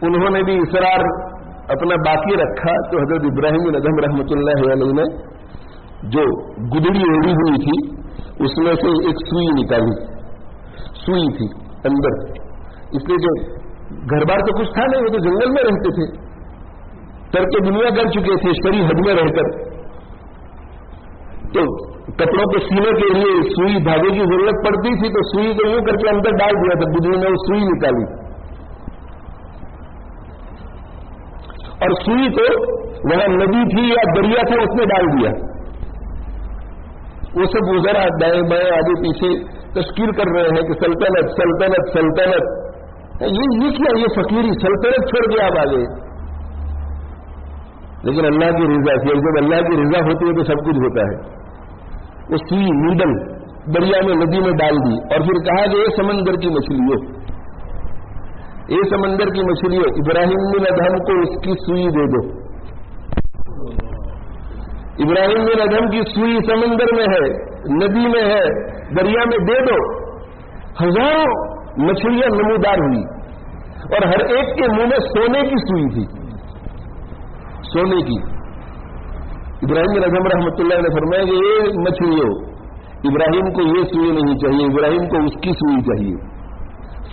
B: انہوں نے بھی اصرار اپنا باقی رکھا تو حضرت ابراہیم بن ادھم رحمۃ اللہ علیہ نے جو گدڑی اوڑی ہوئی تھی اس میں سے ایک سوئی نکالی. سوئی تھی اندر، اس لیے جو گھر بار تو کچھ تھا نہیں، وہ تو جنگل میں رہتے تھے، ترک دنیا کر چکے تھے شہری حد میں رہ کر. تو کپڑوں کے سینے کے لیے سوئی دھاگے کی ضرورت پڑتی تھی تو سوئی کو یوں کر کے اندر ڈال دیا تھا. گدڑی نے وہ سوئی نکالی اور سوئی کو وہاں ندی تھی یا دریا تھا اس میں ڈال دیا. وہ سب گزرا دائیں بائیں آگے پیچھے تشکیل کر رہے ہیں کہ سلطنت سلطنت سلطنت. یہ کیا، یہ فقیری سلطنت چھوڑ کے آپ آگے. لیکن اللہ کی رضا تھی، اور جب اللہ کی رضا ہوتی ہے تو سب کچھ ہوتا ہے. وہ سوئی نیڈل دریا میں ندی میں ڈال دی اور پھر کہا کہ یہ سمندر کی مچھلی ہو، یہ سمندر کی مچھلی ہو، ابراہیم بن ادھم کو اس کی سوئی دے دو. ابراہیم بن ادھم کی سوئی سمندر میں ہے، ندی میں ہے، دریا میں دے دو. ہزاروں مچھلیاں نمودار ہوئی اور ہر ایک کے منہ میں سونے کی سوئی تھی، سونے کی. ابراہیم بن ادھم رحمۃ اللہ نے فرمایا کہ یہ مچھلی ہو، ابراہیم کو یہ سوئی نہیں چاہیے، ابراہیم کو اس کی سوئی چاہیے.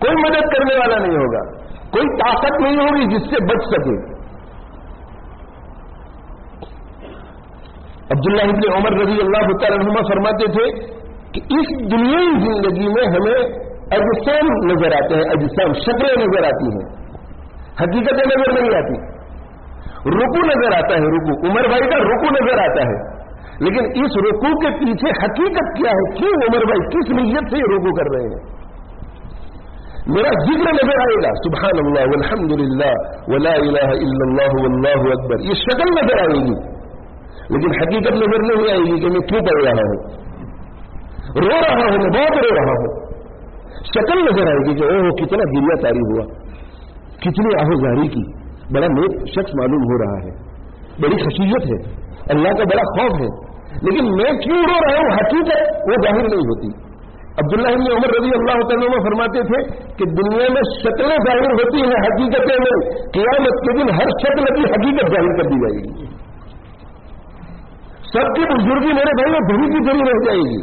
B: کوئی مدد کرنے والا نہیں ہوگا, کوئی طاقت نہیں ہوگی جس سے بچ سکے. عبداللہ ابن عمر رضی اللہ تعالیٰ عنہما فرماتے تھے کہ اس دنیائی زندگی میں ہمیں اجسام نظر آتے ہیں, اجسام شکلیں نظر آتی ہیں, حقیقتیں نظر نہیں آتی. رکوع نظر آتا ہے, رکوع عمر بھائی کا رکوع نظر آتا ہے, لیکن اس رکوع کے پیچھے حقیقت کیا ہے, کیوں عمر بھائی کس نیت سے یہ رکوع کر رہے ہیں. میرا ذکر نظر آئے گا, سبحان اللہ والحمد للہ ولا الہ الا اللہ واللہ اکبر, یہ شکل نظر آئے گی, لیکن حقیقت نظر نہیں آئے گی کہ میں کیوں پڑھ رہا ہوں, رو رہا ہوں, میں بہت رو رہا ہوں. شکل نظر آئے گی کہ اوہ کتنا گریا تاری ہوا, کتنی آہوزاری کی, بڑا نیک شخص معلوم ہو رہا ہے, بڑی خشیت ہے, اللہ کا بڑا خوف ہے, لیکن میں کیوں رو رہا ہوں حقیقت وہ ظاہر نہیں ہوتی. عبداللہ ابن عمر رضی اللہ تعالیٰ عنہ فرماتے تھے کہ دنیا میں شکلیں ظاہر ہوتی ہیں, حقیقتیں نہیں. قیامت کے دن ہر شکل کی حقیقت ظاہر کر دی جائے گی. سب کی بزرگی میرے بھائی میں دھوی کی دھری رہ جائے گی.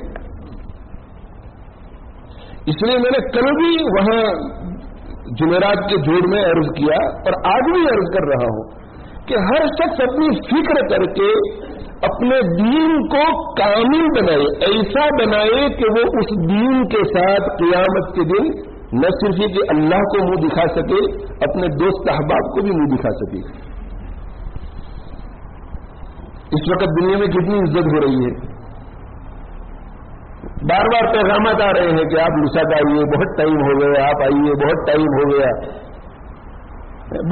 B: اس لیے میں نے کل بھی وہاں جمعرات کے جوڑ میں عرض کیا اور آج بھی عرض کر رہا ہوں کہ ہر شخص اپنی فکر کر کے اپنے دین کو کامل بنائے, ایسا بنائے کہ وہ اس دین کے ساتھ قیامت کے دن نہ صرف یہ کہ اللہ کو منہ دکھا سکے, اپنے دوست احباب کو بھی منہ دکھا سکے. اس وقت دنیا میں کتنی عزت ہو رہی ہے, بار بار پیغامات آ رہے ہیں کہ آپ لسک آئیے, بہت ٹائم ہو گیا, آپ آئیے, بہت ٹائم ہو گیا.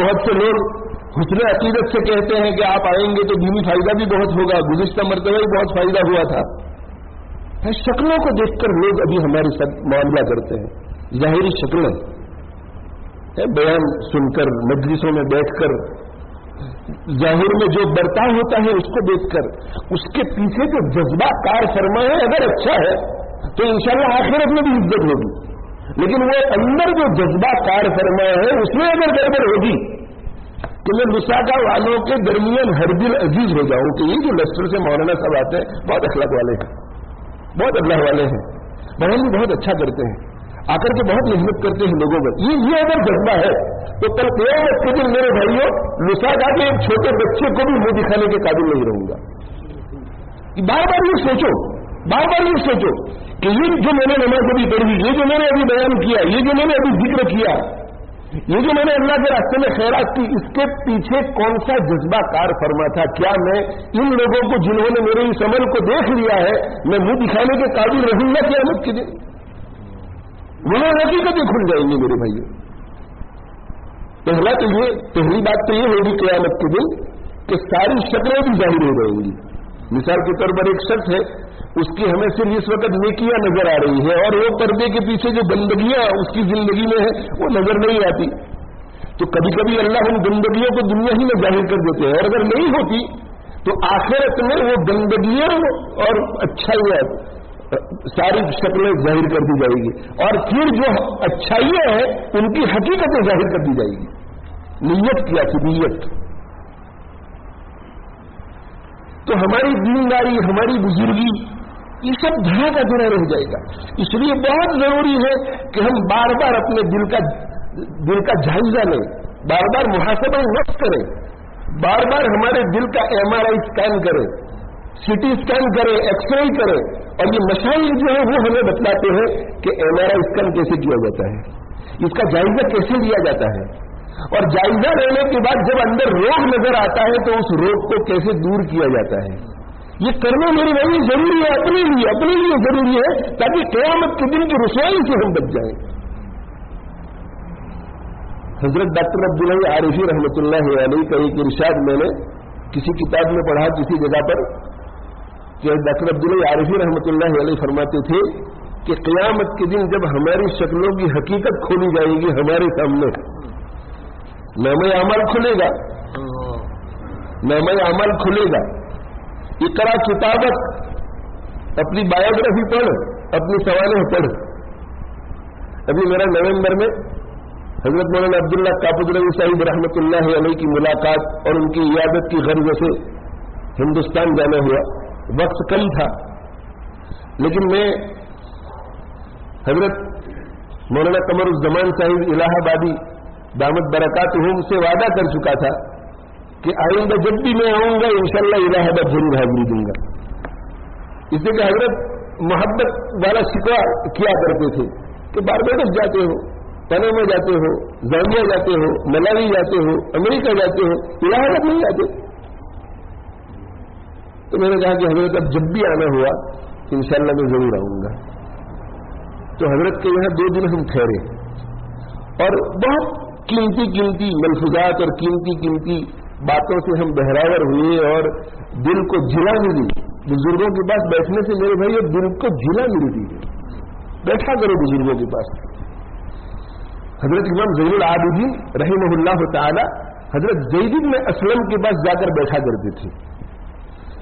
B: بہت سے لوگ حسن عقیدت سے کہتے ہیں کہ آپ آئیں گے تو دینی فائدہ بھی بہت ہوگا, گزشتہ مرتبہ بھی بہت فائدہ ہوا تھا. شکلوں کو دیکھ کر لوگ ابھی ہمارے ساتھ معاملہ کرتے ہیں, ظاہری شکلیں, بیان سن کر, مجلسوں میں بیٹھ کر, ظاہر میں جو برتاؤ ہوتا ہے اس کو دیکھ کر, اس کے پیچھے جو جذبہ کار فرما ہے اگر اچھا ہے تو انشاءاللہ آخرت میں بھی عزت ہوگی. لیکن وہ اندر جو جذبہ کار فرما ہے اس میں اگر گڑبڑ ہوگی کہ میں لساکا والوں کے درمیان ہر دل عزیز ہو جاؤں کہ یہ جو لشکر سے مولانا صاحب آتے ہیں بہت اخلاق والے ہیں, بہت اللہ والے ہیں, بیان بھی بہت اچھا کرتے ہیں, آ کر کے بہت محنت کرتے ہیں لوگوں پر, یہ اگر جذبہ ہے تو کل قیامت کے دن میرے بھائیوں لساکا کے ایک چھوٹے بچے کو بھی منہ دکھانے کے قابل نہیں رہوں گا. بار بار یہ سوچو, بار بار یہ سوچو کہ یہ جو میں نے نماز ابھی پڑھی, یہ جو میں نے ابھی بیان کیا, یہ جو میں نے ابھی ذکر کیا, یہ جو میں نے اللہ کے راستے میں خیرات کی, اس کے پیچھے کون سا جذبہ کار فرما تھا. کیا میں ان لوگوں کو جنہوں نے میرے اس عمل کو دیکھ لیا ہے میں منہ دکھانے کے قابل رہوں گا قیامت کے دن؟ وہاں حقیقتیں کھل جائیں گی میرے بھائیوں. پہلی بات تو یہ ہوگی قیامت کے دن کہ ساری شکلیں بھی ظاہر ہو جائیں گی. مثال کے طور پر ایک شخص ہے, اس کی ہمیں صرف اس وقت نیکیاں نظر آ رہی ہے اور وہ پردے کے پیچھے جو گندگیاں اس کی زندگی میں ہے وہ نظر نہیں آتی. تو کبھی کبھی اللہ ان گندگیوں کو دنیا ہی میں ظاہر کر دیتے ہیں, اور اگر نہیں ہوتی تو آخرت میں وہ گندگیاں اور اچھائیاں ساری شکلیں ظاہر کر دی جائے گی, اور پھر جو اچھائیاں ہیں ان کی حقیقتیں ظاہر کر دی جائے گی. نیت کیا تھی, نیت. تو ہماری دینداری, ہماری بزرگی, یہ سب دھڑا کا دھڑا رہ جائے گا. اس لیے بہت ضروری ہے کہ ہم بار بار اپنے دل کا جائزہ لیں, بار بار محاسبہ نفس کریں, بار بار ہمارے دل کا MRI اسکین کریں, CT اسکین کریں, ایکس رے کریں. اور یہ مشاہیر جو ہے وہ ہمیں بتلاتے ہیں کہ MRI اسکین کیسے کیا جاتا ہے, اس کا جائزہ کیسے لیا جاتا ہے, اور جائزہ لینے کے بعد جب اندر روگ نظر آتا ہے تو اس روگ کو کیسے دور کیا جاتا ہے. یہ کرنا میرے بھائی ضروری ہے, اپنے لیے ضروری ہے, تاکہ قیامت کے دن کی رسوائی سے ہم بچ جائیں. حضرت ڈاکٹر عبداللہ عارفی رحمۃ اللہ علیہ کا ایک ارشاد میں نے کسی کتاب میں پڑھا کسی جگہ پر کہ ڈاکٹر عبداللہ عارفی رحمۃ اللہ علیہ فرماتے تھے کہ قیامت کے دن جب ہماری شکلوں کی حقیقت کھولی جائے گی ہمارے سامنے, نامہ اعمال کھلے گا, نامہ اعمال کھلے گا. اقرا کتابت, اپنی بایوگرافی پڑھ, اپنی سوانح پڑھ. ابھی میرا نومبر میں حضرت مولانا عبداللہ کاپدرئی صاحب رحمۃ اللہ علیہ کی ملاقات اور ان کی عیادت کی غرض سے ہندوستان جانا ہوا. وقت کم تھا, لیکن میں حضرت مولانا قمر الزمان صاحب الہ آبادی دامت برکاتہم سے وعدہ کر چکا تھا کہ آئندہ جب بھی میں آؤں گا انشاءاللہ الہ آباد ضرور حاضری دوں گا. اس لیے کہ حضرت محبت والا شکوہ کیا کرتے تھے کہ باربیڈوس جاتے ہو، پناما جاتے ہو، زامبیا جاتے ہو، ملاوی جاتے ہو، امریکہ جاتے ہو، الہ آباد نہیں جاتے. تو میں نے کہا کہ حضرت اب جب بھی آنا ہوا انشاءاللہ میں ضرور آؤں گا. تو حضرت کے یہاں 2 دن ہم ٹھہرے اور بہت قیمتی ملفوظات اور قیمتی باتوں سے ہم بہراور ہوئے اور دل کو جلا ملی. بزرگوں کے پاس بیٹھنے سے میرے بھائی دل کو جلا ملتی ہے. بیٹھا کرو بزرگوں کے پاس. حضرت امام زین العابدین رحمہ اللہ تعالی حضرت زید بن اسلم کے پاس جا کر بیٹھا کرتے تھے.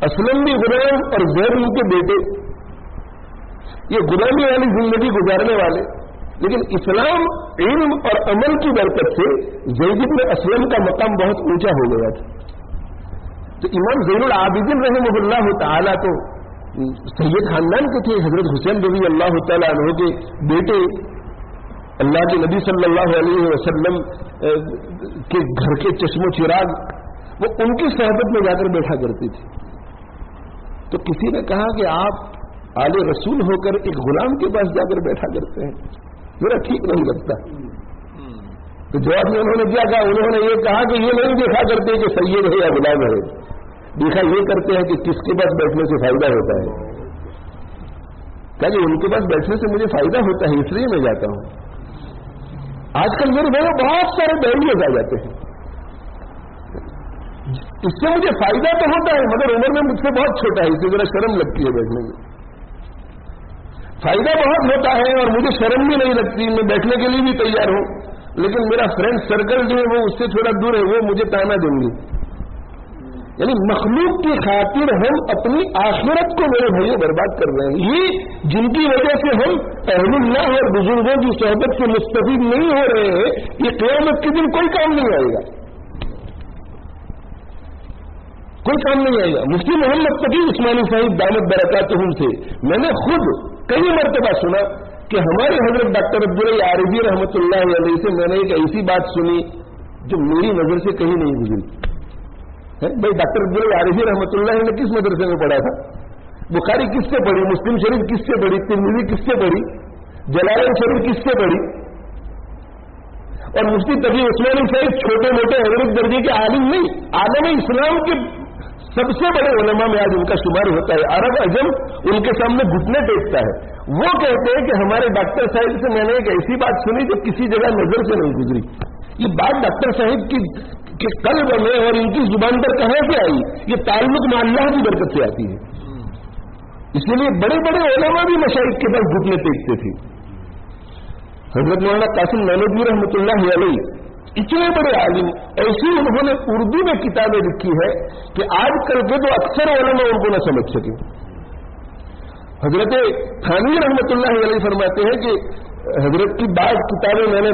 B: اسلم بھی غلام اور زید ان کے بیٹے، یہ غلامی والی زندگی گزارنے والے، لیکن اسلام علم اور عمل کی برکت سے زید بن اسلم کا مقام بہت اونچا ہو گیا تھا. تو امام زین العابدین رحمہ اللہ تعالیٰ تو سید خاندان کے تھے. حضرت حسین رضی اللہ تعالیٰ عنہ کے بیٹے، اللہ کے نبی صلی اللہ علیہ وسلم کے گھر کے چشم و چراغ، وہ ان کی صحبت میں جا کر بیٹھا کرتی تھی. تو کسی نے کہا کہ آپ آل رسول ہو کر ایک غلام کے پاس جا کر بیٹھا کرتے ہیں، میرا ٹھیک نہیں لگتا. تو جواب میں انہوں نے کیا کہا؟ انہوں نے یہ کہا کہ یہ نہیں دیکھا کرتے کہ سید ہے یا غلام ہے، دیکھا یہ کرتے ہیں کہ کس کے پاس بیٹھنے سے فائدہ ہوتا ہے. کہا کہ ان کے پاس بیٹھنے سے مجھے فائدہ ہوتا ہے اس لیے میں جاتا ہوں. آج کل میرے بھائی بہت سارے بہنیز آ جاتے ہیں، اس سے مجھے فائدہ تو ہوتا ہے مگر عمر میں مجھ سے بہت چھوٹا ہے، اس سے ذرا شرم لگتی ہے بیٹھنے میں. فائدہ بہت ہوتا ہے اور مجھے شرم بھی نہیں لگتی، میں بیٹھنے کے لیے بھی تیار ہوں، لیکن میرا فرینڈ سرکل جو ہے وہ اس سے تھوڑا دور ہے، وہ مجھے تانا دیں گے. یعنی مخلوق کی خاطر ہم اپنی آخرت کو میرے بھائیوں برباد کر رہے ہیں. یہ جن کی وجہ سے ہم اہل اللہ اور بزرگوں کی صحبت سے مستفید نہیں ہو رہے ہیں، یہ قیامت کے دن کوئی کام نہیں آئے گا، کوئی کام نہیں آئے گا. مفتی محمد تقی عثمانی صاحب دامت برکاتہم سے میں نے خود کئی مرتبہ سنا کہ ہمارے حضرت ڈاکٹر عبداللہ عارفی رحمۃ اللہ علیہ سے میں نے ایک ایسی بات سنی جو میری نظر سے کہیں نہیں گزری. بھائی ڈاکٹر عبداللہ عارفی رحمۃ اللہ نے کس مدرسے میں پڑھا تھا؟ بخاری کس سے پڑھی؟ مسلم شریف کس سے پڑھی؟ ترمذی کس سے پڑھی؟ جلالین شریف کس سے پڑھی؟ اور مفتی تقی عثمانی صاحب چھوٹے موٹے حضرت درجے کے عالم نہیں، عالم اسلام کے سب سے بڑے علماء میں آج ان کا شمار ہوتا ہے. عرب عجم ان کے سامنے گھٹنے ٹیکتا ہے. وہ کہتے ہیں کہ ہمارے ڈاکٹر صاحب سے میں نے ایک ایسی بات سنی جو کسی جگہ نظر سے نہیں گزری. یہ بات ڈاکٹر صاحب کی قلب میں اور ان کی زبان پر کہاں سے آئی؟ یہ تعلق میں اللہ کی برکت سے آتی ہے. اس لیے بڑے بڑے علماء بھی مشائخ کے پاس گھٹنے ٹیکتے تھے. حضرت مولانا قاسم نانوتوی رحمۃ اللہ علیہ اتنے بڑے عالم، ایسی انہوں نے اردو میں کتابیں لکھی ہے کہ آج کل کے تو اکثر علماء ان کو نہ سمجھ سکے. حضرت تھانوی رحمۃ اللہ علیہ فرماتے ہیں کہ حضرت کی بعض کتابیں میں نے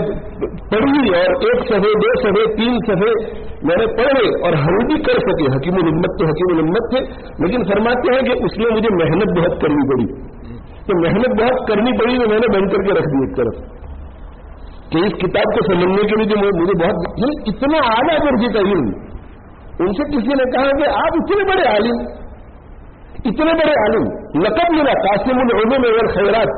B: پڑھی اور 1 صفحے 2 صفحے 3 صفحے میں نے پڑھے اور حل بھی کر سکے. حکیم الامت تو حکیم الامت تھے، لیکن فرماتے ہیں کہ اس میں مجھے محنت بہت کرنی پڑی. تو محنت بہت کرنی پڑی تو میں نے بند کر کے رکھ دی ایک طرف کہ اس کتاب کو سمجھنے کے لیے جو مجھے بہت اتنا اعلیٰ درجے کا علم. ان سے کسی نے کہا کہ آپ اتنے بڑے عالم، اتنے بڑے عالم، لقب ملا قاسم العلوم والخیرات،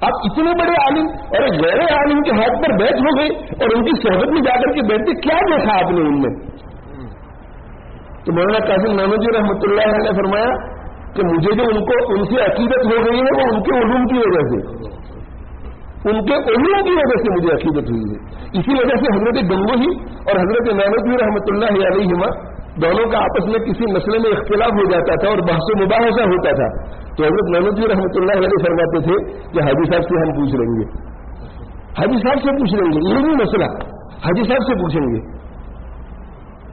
B: آپ اتنے بڑے عالم اور ایک غیر عالم کے ہاتھ پر بیٹھ ہو گئے اور ان کی صحبت میں جا کر کے بیٹھتے، کیا دیکھا آپ نے ان میں؟ تو مولانا قاسم نانوتوی رحمۃ اللہ علیہ نے فرمایا کہ مجھے جو ان سے عقیدت ہو گئی ہے وہ ان کے علوم کی وجہ سے، ان کے علوم کی وجہ سے مجھے عقیدت ہوئی ہے. اسی وجہ سے حضرت گنگوہی اور حضرت نانوتوی رحمۃ اللہ علیہما دونوں کا آپس میں کسی مسئلے میں اختلاف ہو جاتا تھا اور بحث و مباحثہ ہوتا تھا تو حضرت نانوتوی رحمۃ اللہ علیہ فرماتے تھے کہ حاجی صاحب سے ہم پوچھ لیں گے، حاجی صاحب سے پوچھ لیں گے، علمی مسئلہ حاجی صاحب سے پوچھیں گے.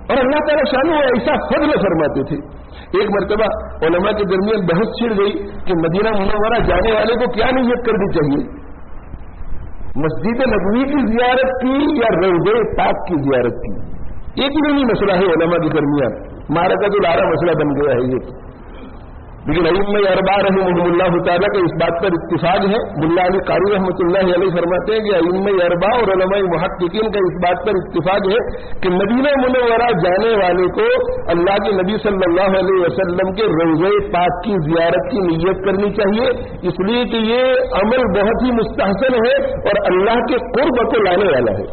B: اور اللہ تعالیٰ شان وہ ایسا فضل فرماتے تھے. ایک مرتبہ علماء کے درمیان بحث چھڑ گئی کہ مدینہ منورہ جانے والے کو کیا نیت کرنی چاہیے، مسجد نبوی کی زیارت کی یا روضہ پاک کی زیارت کی. ایک ہی نہیں مسئلہ ہے علماء کے درمیان، معرکۃ العرب مسئلہ بن گیا ہے یہ. لیکن ائمہ اربعہ رحمہم اللہ تعالیٰ کا اس بات پر اتفاق ہے. ملا علی قاری رحمۃ اللہ علیہ فرماتے ہیں کہ ائمہ اربعہ اور علماء محققین کا اس بات پر اتفاق ہے کہ مدینہ منورہ جانے والے کو اللہ کے نبی صلی اللہ علیہ وسلم کے روضہ پاک کی زیارت کی نیت کرنی چاہیے، اس لیے کہ یہ عمل بہت ہی مستحسن ہے اور اللہ کے قرب کو لانے والا ہے.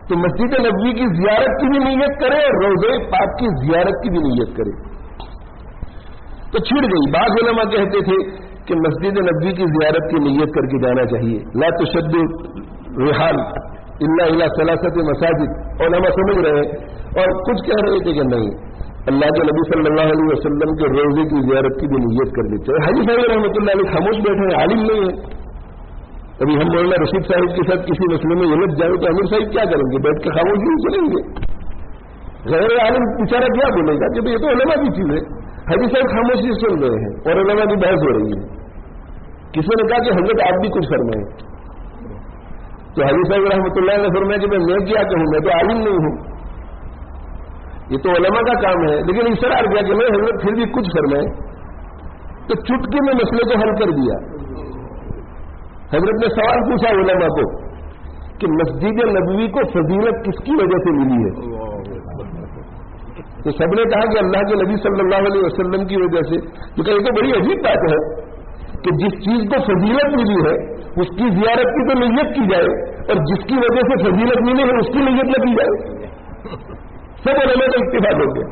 B: تو مسجد نبوی کی زیارت کی بھی نیت کرے اور روضہ پاک کی زیارت کی بھی نیت کرے. تو چھڑ گئی. بعض علماء کہتے تھے کہ مسجد نبوی کی زیارت کی نیت کر کے جانا چاہیے. لا تشد رحال الا الى ثلاثه مساجد، علماء سمجھ رہے ہیں. اور کچھ کہہ رہے تھے کہ نہیں، اللہ کے نبی صلی اللہ علیہ وسلم کے روضے کی زیارت کی بھی نیت کر لیتے ہیں. حاجی صاحب رحمۃ اللہ علیہ خاموش بیٹھے ہیں، عالم نہیں ہے. ابھی ہم مولانا رشید صاحب کے ساتھ کسی مسئلے میں الجھ جائیں تو امیر صاحب کیا کریں گے؟ بیٹھ کے خاموش نہیں چلیں گے. غیر عالم بیچارہ کیا بولے گا کہ یہ تو علماء کی چیز ہے. حاجی صاحب خاموشی سن رہے ہیں اور علماء کی بحث ہو رہی ہے. کسی نے کہا کہ حضرت آپ بھی کچھ فرمائیں، تو حاجی صاحب رحمۃ اللہ نے فرمایا کہ میں کیا کہوں، میں تو عالم نہیں ہوں، یہ تو علماء کا کام ہے. لیکن اصرار کیا کہ میں حضرت پھر بھی کچھ فرمائیں. تو چٹکی میں مسئلے کو حل کر دیا. حضرت نے سوال پوچھا علماء کو کہ مسجد نبوی کو فضیلت کس کی وجہ سے ملی ہے؟ تو سب نے کہا کہ اللہ کے نبی صلی اللہ علیہ وسلم کی وجہ سے. تو کہ یہ تو بڑی عجیب بات ہے کہ جس چیز کو فضیلت ملی ہے اس کی زیارت کی تو نیت کی جائے، اور جس کی وجہ سے فضیلت ملی ہے اس کی نیت نہ کی جائے. سب علماء کا اتفاق ہو گیا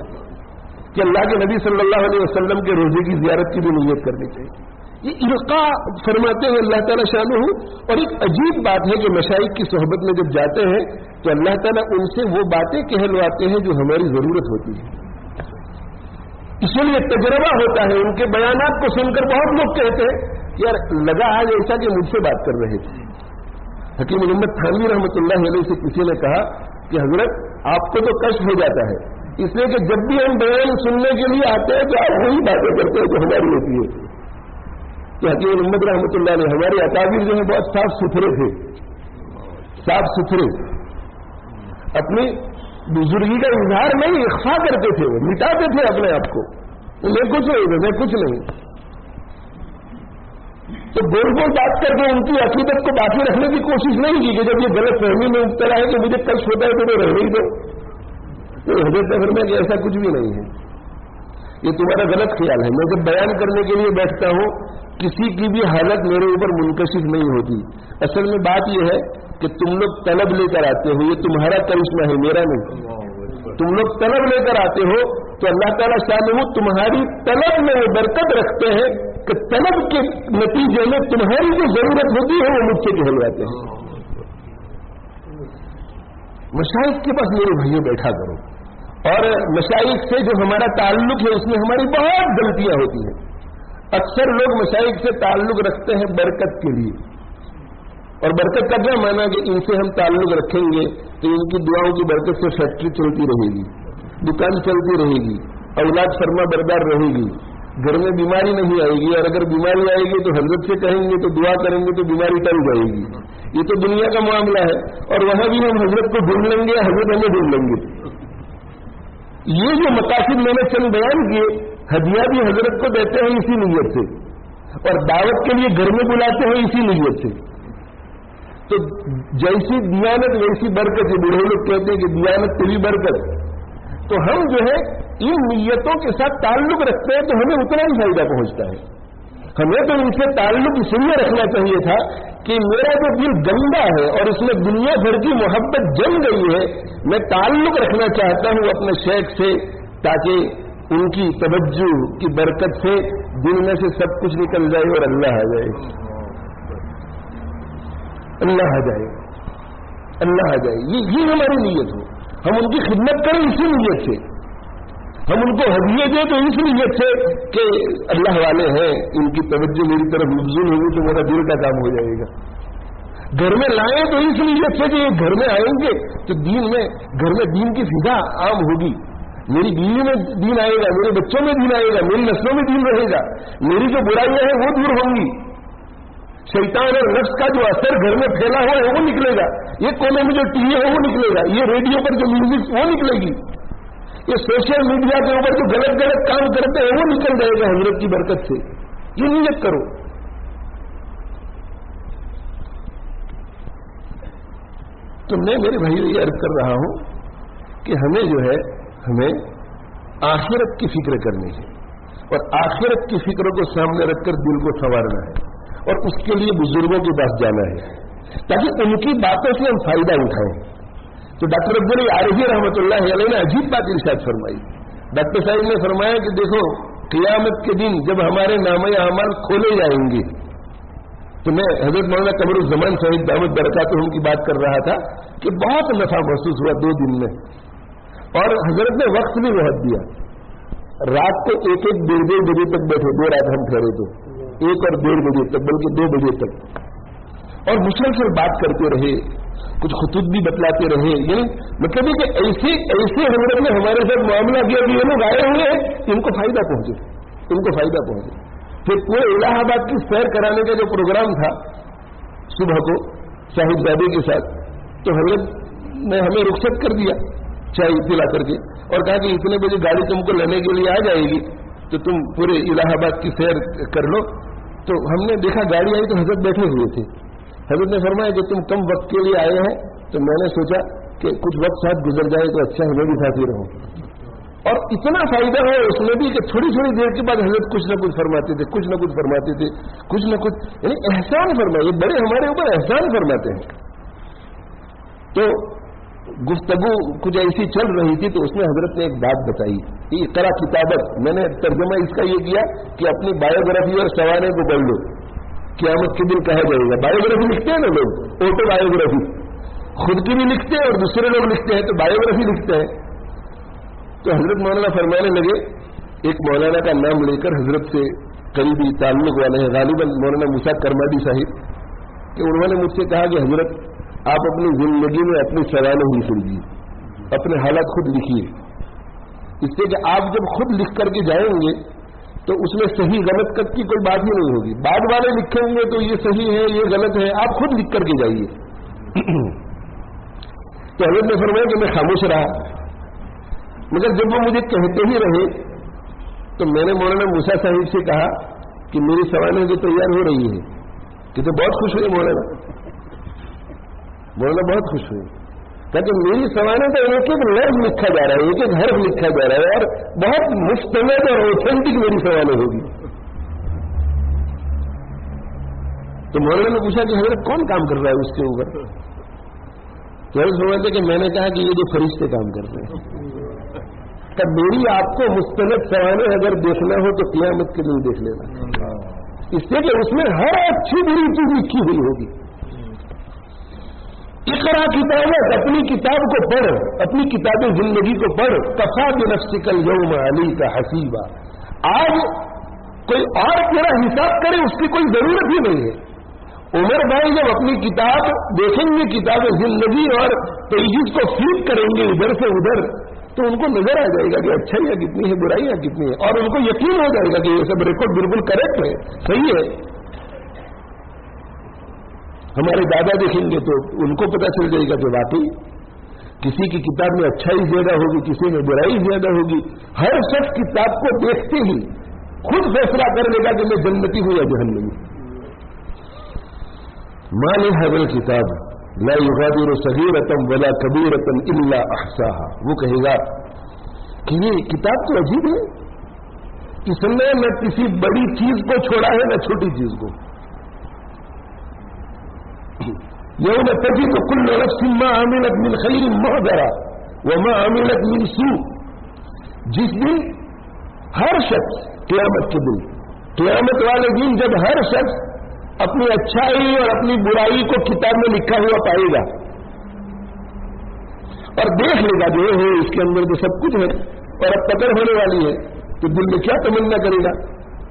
B: کہ اللہ کے نبی صلی اللہ علیہ وسلم کے روزے کی زیارت کی بھی نیت کرنی چاہیے. یہ ارقا فرماتے ہیں اللہ تعالیٰ شانہ. اور ایک عجیب بات ہے کہ مشائخ کی صحبت میں جب جاتے ہیں تو اللہ تعالیٰ ان سے وہ باتیں کہلواتے ہیں جو ہماری ضرورت ہوتی ہے. اسی لیے تجربہ ہوتا ہے. ان کے بیانات کو سن کر بہت لوگ کہتے ہیں یار لگا آج ایسا کہ مجھ سے بات کر رہے تھے. حکیم محمد تھانوی رحمۃ اللہ علیہ سے کسی نے کہا کہ حضرت آپ کو تو کشف ہو جاتا ہے، اس لیے کہ جب بھی ہم بیان سننے کے لیے آتے ہیں تو آپ وہی باتیں کرتے ہیں جو ہماری ہوتی ہے. کہ حکیم محمد رحمۃ اللہ علیہ ہمارے اکابر جو ہیں بہت صاف ستھرے تھے، صاف ستھرے، اپنی بزرگی کا اظہار نہیں اخفا کرتے تھے، وہ مٹاتے تھے اپنے آپ کو. میں کچھ نہیں، میں کچھ نہیں. تو گول گول بات کر کے ان کی عقیدت کو باقی رکھنے کی کوشش نہیں کی کہ جب یہ غلط فہمی میں مبتلا ہے کہ مجھے کچھ ہوتا ہے تو وہ رہنے ہی دو. تو حضرت نے فرمایا کہ ایسا کچھ بھی نہیں ہے، یہ تمہارا غلط خیال ہے. میں جب بیان کرنے کے لیے بیٹھتا ہوں کسی کی بھی حالت میرے اوپر منکشف نہیں ہوتی. اصل میں بات یہ ہے کہ تم لوگ طلب لے کر آتے ہو، یہ تمہارا کرشمہ ہے، میرا نہیں. تم لوگ طلب لے کر آتے ہو تو اللہ تعالیٰ شاہ تمہاری طلب میں وہ برکت رکھتے ہیں کہ طلب کے نتیجے میں تمہاری جو ضرورت ہوتی ہے وہ مجھ سے کہلواتے ہیں. مشائخ کے پاس میرے بھائیوں بیٹھا کرو، اور مشائخ سے جو ہمارا تعلق ہے اس میں ہماری بہت غلطیاں ہوتی ہیں. اکثر لوگ مشائخ سے تعلق رکھتے ہیں برکت کے لیے، اور برکت کا کیا معنی کہ ان سے ہم تعلق رکھیں گے تو ان کی دعاؤں کی برکت سے فیکٹری چلتی رہے گی، دکان چلتی رہے گی، اولاد فرما بردار رہے گی، گھر میں بیماری نہیں آئے گی، اور اگر بیماری آئے گی تو حضرت سے کہیں گے تو دعا کریں گے تو بیماری ٹل جائے گی. یہ تو دنیا کا معاملہ ہے، اور وہاں بھی ہم حضرت کو ڈھونڈ لیں گے، حضرت ہمیں ڈھونڈ لیں گے. یہ جو مقاصد میں نے چند بیان کیے، ہدیہ بھی حضرت کو دیتے ہیں اسی نیت سے، اور دعوت کے لیے گھر میں بلاتے ہیں اسی نیت سے. تو جیسی دیانت ویسی برکت، یہ بوڑھے لوگ کہتے ہیں کہ دیانت تیری برکت. تو ہم جو ہے ان نیتوں کے ساتھ تعلق رکھتے ہیں تو ہمیں اتنا ہی فائدہ پہنچتا ہے. ہمیں تو ان سے تعلق اس لیے رکھنا چاہیے تھا کہ میرا جو دل گندا ہے اور اس میں دنیا بھر کی محبت جم گئی ہے، میں تعلق رکھنا چاہتا ہوں اپنے شیخ سے تاکہ ان کی توجہ کی برکت سے دل میں سے سب کچھ نکل جائے اور اللہ آ جائے، اللہ آ جائے، اللہ آ جائے. یہ ہماری نیت ہو. ہم ان کی خدمت کریں اسی نیت سے، ہم ان کو ہدیے دیں تو اس نیت سے کہ اللہ والے ہیں، ان کی توجہ میری طرف مبذول ہوگی تو میرا دل کا کام ہو جائے گا. گھر میں لائیں تو اس نیت سے کہ یہ گھر میں آئیں گے تو دین میں گھر میں دین کی فضا عام ہوگی، میری بیوی میں دین آئے گا، میرے بچوں میں دین آئے گا، میری نسلوں میں دین رہے گا، میری جو برائیاں ہیں وہ دور ہوں گی، شیطان اور نفس کا جو اثر گھر میں پھیلا ہوا ہے وہ نکلے گا، یہ کونے میں جو ٹی وی ہے وہ نکلے گا، یہ ریڈیو پر جو میوزک وہ نکلے گی. یہ سوشل میڈیا کے اوپر جو غلط غلط کام کرتے ہیں وہ نکل جائے گا حضرت کی برکت سے. یہ نیت کرو. تو میں میرے بھائی یہ عرض کر رہا ہوں کہ ہمیں آخرت کی فکر کرنی ہے اور آخرت کی فکر کو سامنے رکھ کر دل کو سنوارنا ہے اور اس کے لیے بزرگوں کے پاس جانا ہے تاکہ ان کی باتوں سے ہم فائدہ اٹھائیں. تو ڈاکٹر عبد العارفی رحمۃ اللہ علیہ نے عجیب بات ارشاد فرمائی. ڈاکٹر صاحب نے فرمایا کہ دیکھو قیامت کے دن جب ہمارے نامہ اعمال کھولے جائیں گے تو میں حضرت مولانا قمر الزمان صاحب دعوت برکاتہم کی بات کر رہا تھا کہ بہت نفع محسوس ہوا 2 دن میں. اور حضرت نے وقت بھی بہت دیا. رات کو 1-1 1:30 بجے تک بیٹھے. 2 رات ہم ٹھہرے تو 1 اور 1:30 بجے تک بلکہ 2 بجے تک اور مسلسل بات کرتے رہے. کچھ خطوط بھی بتلاتے رہے. یعنی مطلب ہے کہ ایسے حضرت نے ہمارے ساتھ معاملہ کیا کہ یہ لوگ آئے ہوئے ہیں ان کو فائدہ پہنچے. پھر پورے الہ آباد کی سیر کرانے کا جو پروگرام تھا صبح کو صاحبزادے کے ساتھ تو حضرت نے ہمیں رخصت کر دیا چائے پلا کر کے اور کہا کہ اتنے بجے گاڑی تم کو لینے کے لیے آ جائے گی تو تم پورے الہ آباد کی سیر کر لو. تو ہم نے دیکھا گاڑی آئی تو حضرت بیٹھے ہوئے تھے. حضرت نے فرمایا کہ تم کم وقت کے لیے آئے ہیں تو میں نے سوچا کہ کچھ وقت ساتھ گزر جائے تو اچھا ہے میں بھی ساتھ ہی رہوں. اور اتنا فائدہ ہے اس میں بھی کہ تھوڑی تھوڑی دیر کے بعد حضرت کچھ نہ کچھ فرماتے تھے. یعنی احسان فرمائے. بڑے ہمارے اوپر احسان فرماتے ہیں. تو گفتگو کچھ ایسی چل رہی تھی تو اس میں حضرت نے ایک بات بتائی. یہ اقرا کتابت میں نے ترجمہ اس کا یہ کیا کہ اپنی بایوگرافی اور سوانح کو پڑھ لو. قیامت کے دن کہا جائے گا. بایوگرافی لکھتے ہیں نا لوگ, آٹو بایوگرافی خود کی بھی لکھتے ہیں اور دوسرے لوگ لکھتے ہیں تو بایوگرافی لکھتے ہیں. تو حضرت مولانا فرمانے لگے. ایک مولانا کا نام لے کر حضرت سے قریبی تعلق والے ہیں غالباً مولانا موسیٰ کرمادی صاحب کہ انہوں نے مجھ سے کہا کہ حضرت آپ اپنی زندگی میں اپنی سوانح لکھ لیجیے, اپنے حالات خود لکھیے. اس سے کہ آپ جب خود لکھ کر کے جائیں گے تو اس میں صحیح غلط کر کی کوئی بات ہی نہیں ہوگی. بعد والے لکھیں گے تو یہ صحیح ہے یہ غلط ہے. آپ خود لکھ کر کے جائیے. تو حضرت نے فرمایا کہ میں خاموش رہا مگر جب وہ مجھے کہتے ہی رہے تو میں نے مولانا موسیٰ صاحب سے کہا کہ میری سوانح جو تیار ہو رہی ہے کہ تو بہت خوش ہوئے. مولانا بہت خوش ہوئے کہ میری سوانح تو ایک ایک لفظ لکھا جا رہا ہے, ایک ایک حرف لکھا جا رہا ہے اور بہت مستند اور اوتھینٹک میری سوانح ہوگی. تو مولانا نے پوچھا کہ حضرت کون کام کر رہا ہے اس کے اوپر؟ تو حضرت سمجھتے کہ میں نے کہا کہ یہ جو فرشتے کام کر رہے ہیں. تب میری آپ کو مستند سوانح اگر دیکھنا ہو تو قیامت کے دن دیکھ لینا, اس سے کہ اس میں ہر اچھی بری چیز لکھی ہوئی ہوگی. اقرا کتابت, اپنی کتاب کو پڑھ, اپنی کتاب زندگی کو پڑھ. کفا بنفسک الیوم علیک حسیبا. آج کوئی اور تیرا حساب کرے اس کی کوئی ضرورت ہی نہیں ہے. عمر بھائی جب اپنی کتاب دیکھیں گے, کتاب زندگی اور پیجز کو فلپ کریں گے ادھر سے ادھر تو ان کو نظر آ جائے گا کہ اچھائیاں کتنی ہے برائیاں کتنی ہے اور ان کو یقین ہو جائے گا کہ یہ سب ریکارڈ بالکل کریکٹ ہے, صحیح ہے. ہمارے دادا دیکھیں گے تو ان کو پتہ چل جائے گا کہ واقعی کسی کی کتاب میں اچھائی زیادہ ہوگی, کسی میں برائی زیادہ ہوگی. ہر شخص کتاب کو دیکھتے ہی خود فیصلہ کر لے گا کہ میں جنتی ہوں یا جہنمی. ما لهذا الكتاب لا يغادر صغيرة ولا كبيرة الا احصاها. وہ کہے گا کہ یہ کتاب تو عجیب ہے, اس نے نہ کسی بڑی چیز کو چھوڑا ہے نہ چھوٹی چیز کو. یوم تجد كل نفس ما عملت من خیر محضرا وما عملت من سوء. جس دن ہر شخص قیامت کے دن, قیامت والے دن جب ہر شخص اپنی اچھائی اور اپنی برائی کو کتاب میں لکھا ہوا پائے گا اور دیکھ لے گا جو ہے اس کے اندر تو سب کچھ ہے اور اب قدر ہونے والی ہے تو دل میں کیا تمنا کرے گا؟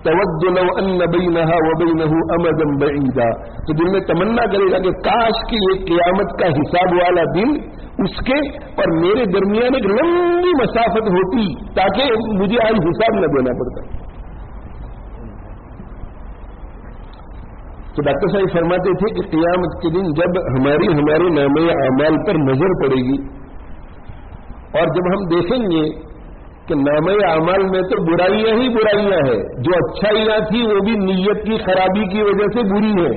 B: تود لو ان بینها وبینه امدا بعیدا. تو دل میں تمنا کرے گا کہ کاش کہ یہ قیامت کا حساب والا دن اس کے اور میرے درمیان ایک لمبی مسافت ہوتی تاکہ مجھے آج حساب نہ دینا پڑتا. تو ڈاکٹر صاحب فرماتے تھے کہ قیامت کے دن جب ہمارے نامہ اعمال پر نظر پڑے گی اور جب ہم دیکھیں گے کہ نامہ اعمال میں تو برائیاں ہی برائیاں ہیں، جو اچھائیاں تھی وہ بھی نیت کی خرابی کی وجہ سے بری ہے.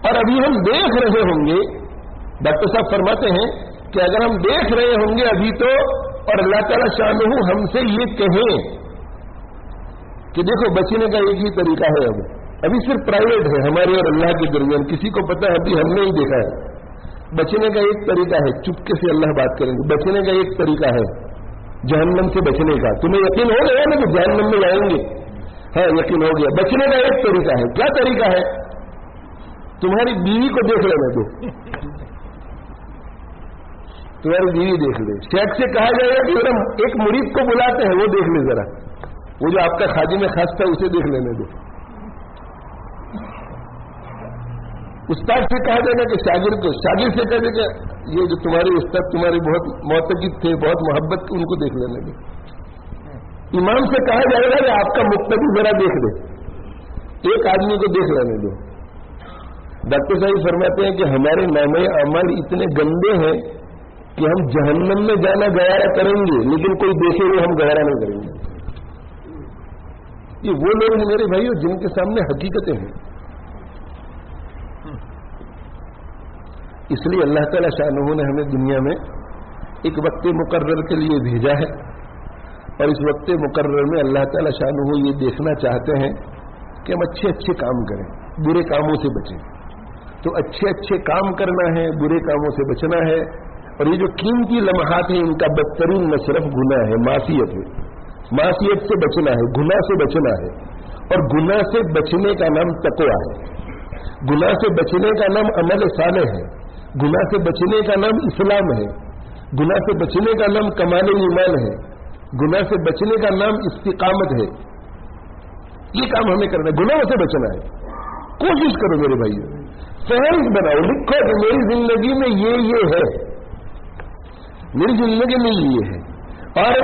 B: اور ابھی ہم دیکھ رہے ہوں گے، ڈاکٹر صاحب فرماتے ہیں کہ اگر ہم دیکھ رہے ہوں گے ابھی تو، اور اللہ تعالیٰ شانہ ہم سے یہ کہیں کہ دیکھو بچنے کا ایک ہی طریقہ ہے، ابھی صرف پرائیویٹ ہے ہمارے اور اللہ کے درمیان، کسی کو پتہ ہے ابھی ہم نے ہی دیکھا ہے. بچنے کا ایک طریقہ ہے، چپکے سے اللہ بات کریں گے. بچنے کا ایک طریقہ ہے جہنم سے بچنے کا. تمہیں یقین ہو گیا نا کہ جہنم میں جائیں گے؟ ہاں یقین ہو گیا. بچنے کا ایک طریقہ ہے. کیا طریقہ ہے؟ تمہاری بیوی کو دیکھ لینا دو، تمہاری بیوی دیکھ لے. شیخ سے کہا جائے گا کہ ایک مرید کو بلاتے ہیں، وہ دیکھ لے ذرا، وہ جو آپ کا خادم خاص تھا اسے دیکھ لینے دو. استاد سے کہا جائے گا کہ شاگرد کو، شاگرد سے کہہ دے گا یہ جو تمہارے استاد تمہارے بہت معتقد تھے، بہت محبت، ان کو دیکھ لینے دو. امام سے کہا جائے گا کہ آپ کا مقتدی ذرا دیکھ دے، ایک آدمی کو دیکھ لینے دو. ڈاکٹر صاحب فرماتے ہیں کہ ہمارے نامہ اعمال اتنے گندے ہیں کہ ہم جہنم میں جانا گوارا کریں گے، لیکن کوئی دیکھے ہوئے ہم گوارا نہیں کریں گے. یہ وہ لوگ ہیں میرے بھائیوں جن کے سامنے حقیقتیں ہیں. اس لیے اللہ تعالیٰ شانہ نے ہمیں دنیا میں ایک وقت مقرر کے لیے بھیجا ہے، اور اس وقت مقرر میں اللہ تعالیٰ شانہ یہ دیکھنا چاہتے ہیں کہ ہم اچھے اچھے کام کریں، برے کاموں سے بچیں. تو اچھے اچھے کام کرنا ہے، برے کاموں سے بچنا ہے. اور یہ جو قیمتی لمحات ہیں ان کا بدترین مصرف گناہ ہے، معصیت ہے. معصیت سے بچنا ہے، گناہ سے بچنا ہے. اور گناہ سے بچنے کا نام تقویٰ ہے. گناہ سے بچنے کا نام عمل صالح ہے. گناہ سے بچنے کا نام اسلام ہے. گناہ سے بچنے کا نام کمال ایمان ہے. گناہ سے بچنے کا نام استقامت ہے. یہ کام ہمیں کرنا ہے، گناہوں سے بچنا ہے. کوشش کرو میرے بھائیوں، فہرست بناؤ، لکھو کہ میری زندگی میں یہ ہے، میری زندگی میں یہ ہے. اور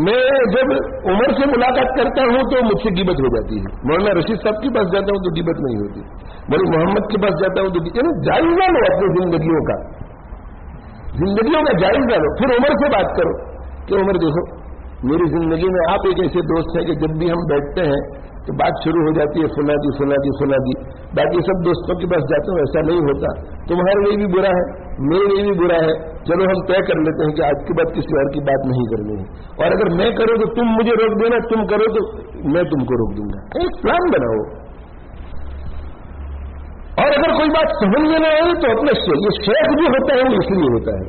B: میں جب عمر سے ملاقات کرتا ہوں تو مجھ سے غیبت ہو جاتی ہے. مولانا رشید صاحب کے پاس جاتا ہوں تو غیبت نہیں ہوتی. مولانا محمد کے پاس جاتا ہوں تو جائزہ لو اپنی زندگیوں کا جائزہ لو. پھر عمر سے بات کرو کہ عمر دیکھو میری زندگی میں آپ ایک ایسے دوست ہیں کہ جب بھی ہم بیٹھتے ہیں تو بات شروع ہو جاتی ہے فلاں جی فلاں جی فلاں جی. باقی سب دوستوں کے پاس جاتے ہوں ایسا نہیں ہوتا. تمہارے لیے بھی برا ہے، میرے لیے بھی برا ہے. چلو ہم طے کر لیتے ہیں کہ آج کے بعد کسی اور کی بات نہیں کرنی ہے. اور اگر میں کروں تو تم مجھے روک دینا، تم کرو تو میں تم کو روک دوں گا. ایک پلان بناؤ. اور اگر کوئی بات سمجھ میں نہ آئی تو اپنے یہ شیخ بھی ہوتا ہے، اس لیے ہوتا ہے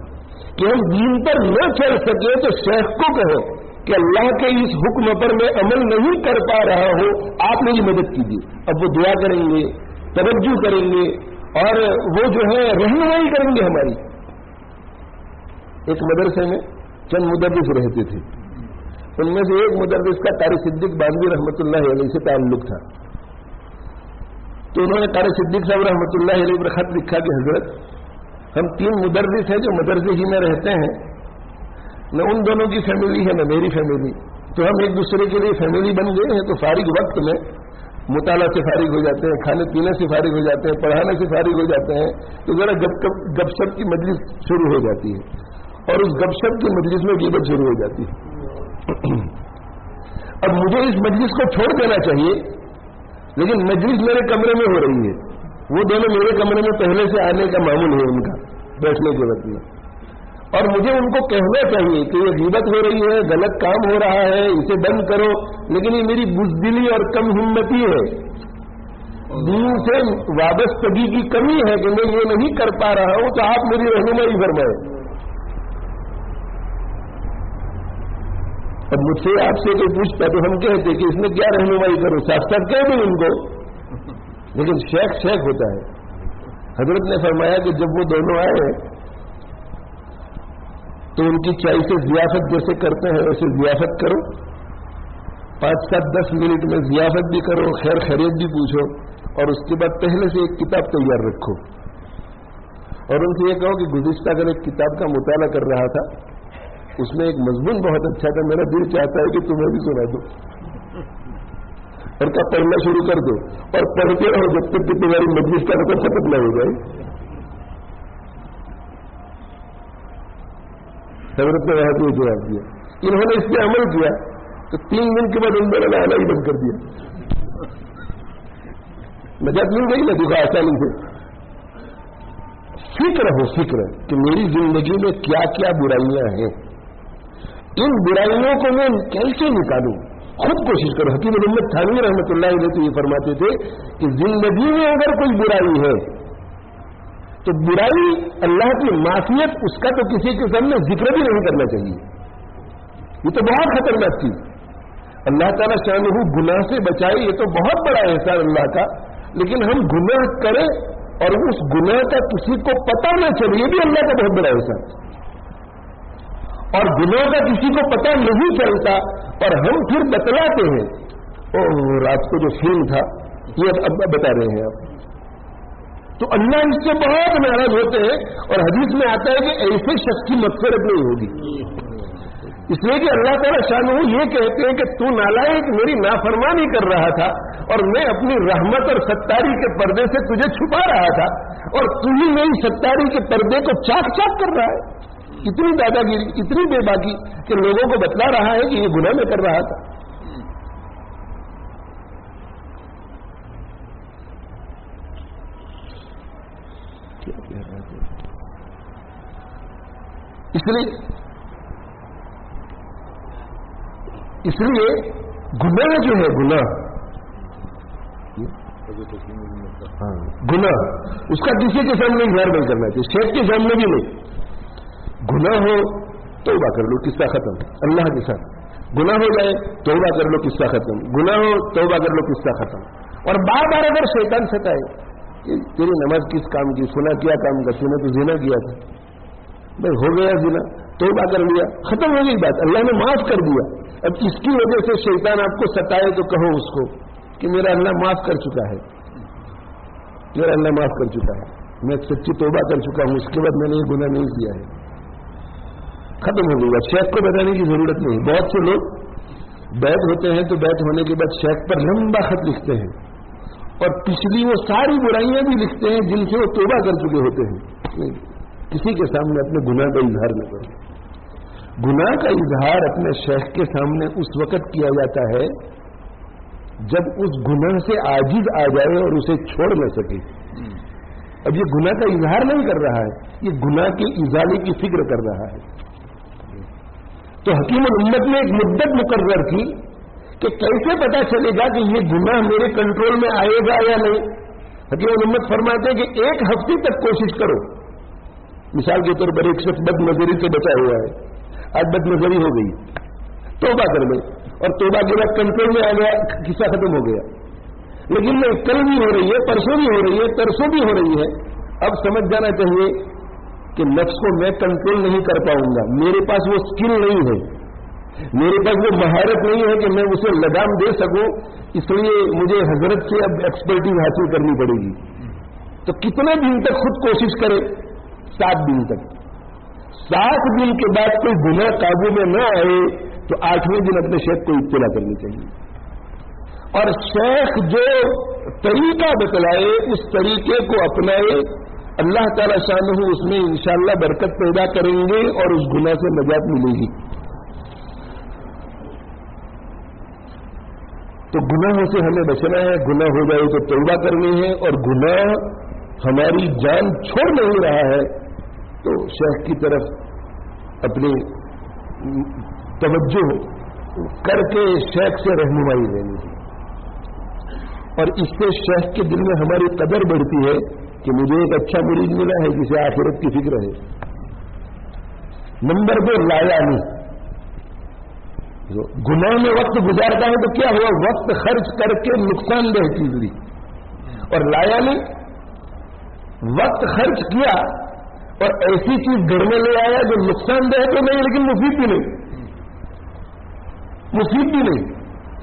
B: کہ ہم دین پر نہ چل سکے تو شیخ کو کہو کہ اللہ کے اس حکم پر میں عمل نہیں کر پا رہا ہوں، آپ میری مدد کیجیے. اب وہ دعا کریں گے، توجہ کریں گے، اور وہ جو ہے رہنمائی کریں گے ہماری. ایک مدرسے میں چند مدرس رہتے تھے، ان میں سے ایک مدرس کا قاری صدیق باندھی رحمۃ اللہ علیہ سے تعلق تھا. تو انہوں نے قاری صدیق صاحب رحمۃ اللہ علیہ پر خط لکھا کہ حضرت ہم 3 مدرس ہیں جو مدرسے ہی میں رہتے ہیں، نہ ان دونوں کی فیملی ہے نہ میری فیملی، تو ہم ایک دوسرے کے لیے فیملی بن گئے ہیں. تو فارغ وقت میں مطالعہ سے فارغ ہو جاتے ہیں، کھانے پینے سے فارغ ہو جاتے ہیں، پڑھانے سے فارغ ہو جاتے ہیں، تو ذرا گپ شپ کی مجلس شروع ہو جاتی ہے. اور اس گپ شپ کی مجلس میں غیبت شروع ہو جاتی ہے. اب مجھے اس مجلس کو چھوڑ دینا چاہیے، لیکن مجلس میرے کمرے میں ہو رہی ہے. وہ دونوں میرے کمرے میں پہلے سے آنے کا معمول ہے ان کا بیٹھنے کے وقت میں. اور مجھے ان کو کہنا چاہیے کہ یہ غیبت ہو رہی ہے، غلط کام ہو رہا ہے، اسے بند کرو. لیکن یہ میری بزدلی اور کم ہمتی ہے، دین سے وابستگی کی کمی ہے کہ میں یہ نہیں کر پا رہا ہوں. تو آپ میری رہنمائی فرمائیں. اب مجھ سے آپ سے کوئی پوچھتا تو ہم کہتے کہ اس میں کیا رہنمائی کرو، صاف صاف کہہ دیں ان کو. لیکن شیخ ہوتا ہے. حضرت نے فرمایا کہ جب وہ دونوں آئے تو ان کی چائے سے ضیافت جیسے کرتے ہیں ویسے ضیافت کرو. 5, 7, 10 منٹ میں ضیافت بھی کرو، خیر خیریت بھی پوچھو، اور اس کے بعد پہلے سے ایک کتاب تیار رکھو. اور ان سے یہ کہو کہ گزشتہ کل ایک کتاب کا مطالعہ کر رہا تھا، اس میں ایک مضمون بہت اچھا تھا، میرا دل چاہتا ہے کہ تمہیں بھی سنا دو. اور کیا پڑھنا شروع کر دو اور پڑھتے رہو جب تک کہ تمہاری مجلس کا رقم ختم نہ ہو جائے. حضرت نے وہاں پہ جواب دیا. انہوں نے اس پہ عمل کیا تو 3 دن کے بعد ان دونوں نے آنا ہی بند کر دیا. نجات مل گئی نا دیکھو آسانی سے. فکر ہو فکر کہ میری زندگی میں کیا کیا برائیاں ہیں, ان برائیوں کو میں کیسے نکالوں. خود کوشش کرو. حکیم الامت تھانوی رحمۃ اللہ علیہ تو یہ فرماتے تھے کہ زندگی میں اگر کوئی برائی ہے تو برائی اللہ کی معصیت, اس کا تو کسی کے سامنے ذکر بھی نہیں کرنا چاہیے. یہ تو بہت خطرناک چیز. اللہ تعالیٰ شانہ گناہ سے بچائے, یہ تو بہت بڑا احسان اللہ کا. لیکن ہم گناہ کریں اور اس گناہ کا کسی کو پتہ نہ چلے, یہ بھی اللہ کا بہت بڑا احسان. اور گناہ کا کسی کو پتہ نہیں چلتا اور ہم پھر بتلاتے ہیں. رات کو جو فلم تھا یہ اب بتا رہے ہیں آپ, تو اللہ اس سے بہت ناراض ہوتے ہیں. اور حدیث میں آتا ہے کہ ایسے شخص کی مغفرت نہیں ہوگی. اس لیے کہ اللہ تعالیٰ شانہ یہ کہتے ہیں کہ تو نالائق میری نافرمانی کر رہا تھا اور میں اپنی رحمت اور ستاری کے پردے سے تجھے چھپا رہا تھا, اور تو ہی میری ستاری کے پردے کو چاک چاک کر رہا ہے. اتنی دادا گیری, اتنی بے باکی کہ لوگوں کو بتلا رہا ہے کہ یہ گناہ میں کر رہا تھا. اس لیے گناہ جو ہے گناہ اس کا کسی کے سامنے اظہار نہیں کرنا چاہیے, شیخ کے سامنے بھی نہیں. گناہ ہو توبہ کر لو, قصہ ختم. اللہ کے ساتھ گناہ ہو جائے توبہ کر لو, قصہ ختم. گناہ ہو توبہ کر لو, قصہ ختم. اور بار بار اگر شیطان ستائے کہ تیری نماز کس کام کی, سنا کیا کام کا, تم نے تو زنا کیا تھا, بھائی ہو گیا زنا, توبہ کر لیا, ختم ہو گئی بات, اللہ نے معاف کر دیا. اب اس کی وجہ سے شیطان آپ کو ستائے تو کہو اس کو کہ میرا اللہ معاف کر چکا ہے, میرا اللہ معاف کر چکا ہے, میں سچی توبہ کر چکا ہوں, اس کے بعد میں نے یہ گناہ نہیں کیا ہے. ختم ہو گئی بات. شیخ کو بتانے کی ضرورت نہیں. بہت سے لوگ بیعت ہوتے ہیں تو بیعت ہونے کے بعد شیخ پر لمبا خط لکھتے ہیں اور پچھلی وہ ساری برائیاں بھی لکھتے ہیں جن سے وہ توبہ کر چکے ہوتے ہیں. نہیں, کسی کے سامنے اپنے گناہ کا اظہار نہ کرو. گناہ کا اظہار اپنے شیخ کے سامنے اس وقت کیا جاتا ہے جب اس گناہ سے عاجز آ جائے اور اسے چھوڑ نہ سکے. اب یہ گناہ کا اظہار نہیں کر رہا ہے, یہ گناہ کے ازالے کی فکر کر رہا ہے. تو حکیم الامت نے ایک مدت مقرر کی کہ کیسے پتا چلے گا کہ یہ گناہ میرے کنٹرول میں آئے گا یا نہیں. حکیم الامت فرماتے ہیں کہ 1 ہفتے تک کوشش کرو. مثال کے طور پر ایک شخص بد نظری سے بچا ہوا ہے, آج بد نظری ہو گئی, توبہ کر لے اور توبہ کے بعد کنٹرول میں آ گیا, قصہ ختم ہو گیا. لیکن میں کل بھی ہو رہی ہے, پرسوں بھی ہو رہی ہے, ترسوں بھی ہو رہی ہے. اب سمجھ جانا چاہیے کہ نفس کو میں کنٹرول نہیں کر پاؤں گا, میرے پاس وہ اسکل نہیں ہے, میرے پاس وہ مہارت نہیں ہے کہ میں اسے لگام دے سکوں. اس لیے مجھے حضرت سے اب ایکسپرٹیز حاصل کرنی پڑے گی. تو کتنے دن تک خود کوشش کرے؟ 7 دن تک. 7 دن کے بعد کوئی گناہ قابو میں نہ آئے تو 8ویں دن اپنے شیخ کو اطلاع کرنی چاہیے. اور شیخ جو طریقہ بتلائے اس طریقے کو اپنائے, اللہ تعالی شانہ اس میں انشاءاللہ برکت پیدا کریں گے اور اس گناہ سے نجات ملے گی. تو گناہوں سے ہمیں بچنا ہے. گناہ ہو جائے تو توبہ کرنی ہے, اور گناہ ہماری جان چھوڑ نہیں رہا ہے تو شیخ کی طرف اپنی توجہ کر کے شیخ سے رہنمائی لینی ہے. اور اس سے شیخ کے دل میں ہماری قدر بڑھتی ہے کہ مجھے ایک اچھا مرید ملا ہے جسے آخرت کی فکر ہے. نمبر 2, لایانی. گناہ میں وقت گزارتا ہے تو کیا ہوا, وقت خرچ کر کے نقصان دہ چیز لی. اور لایانی, وقت خرچ کیا اور ایسی چیز گھر میں لے آیا جو نقصان دہ تو نہیں لیکن مفید بھی نہیں, مفید بھی نہیں,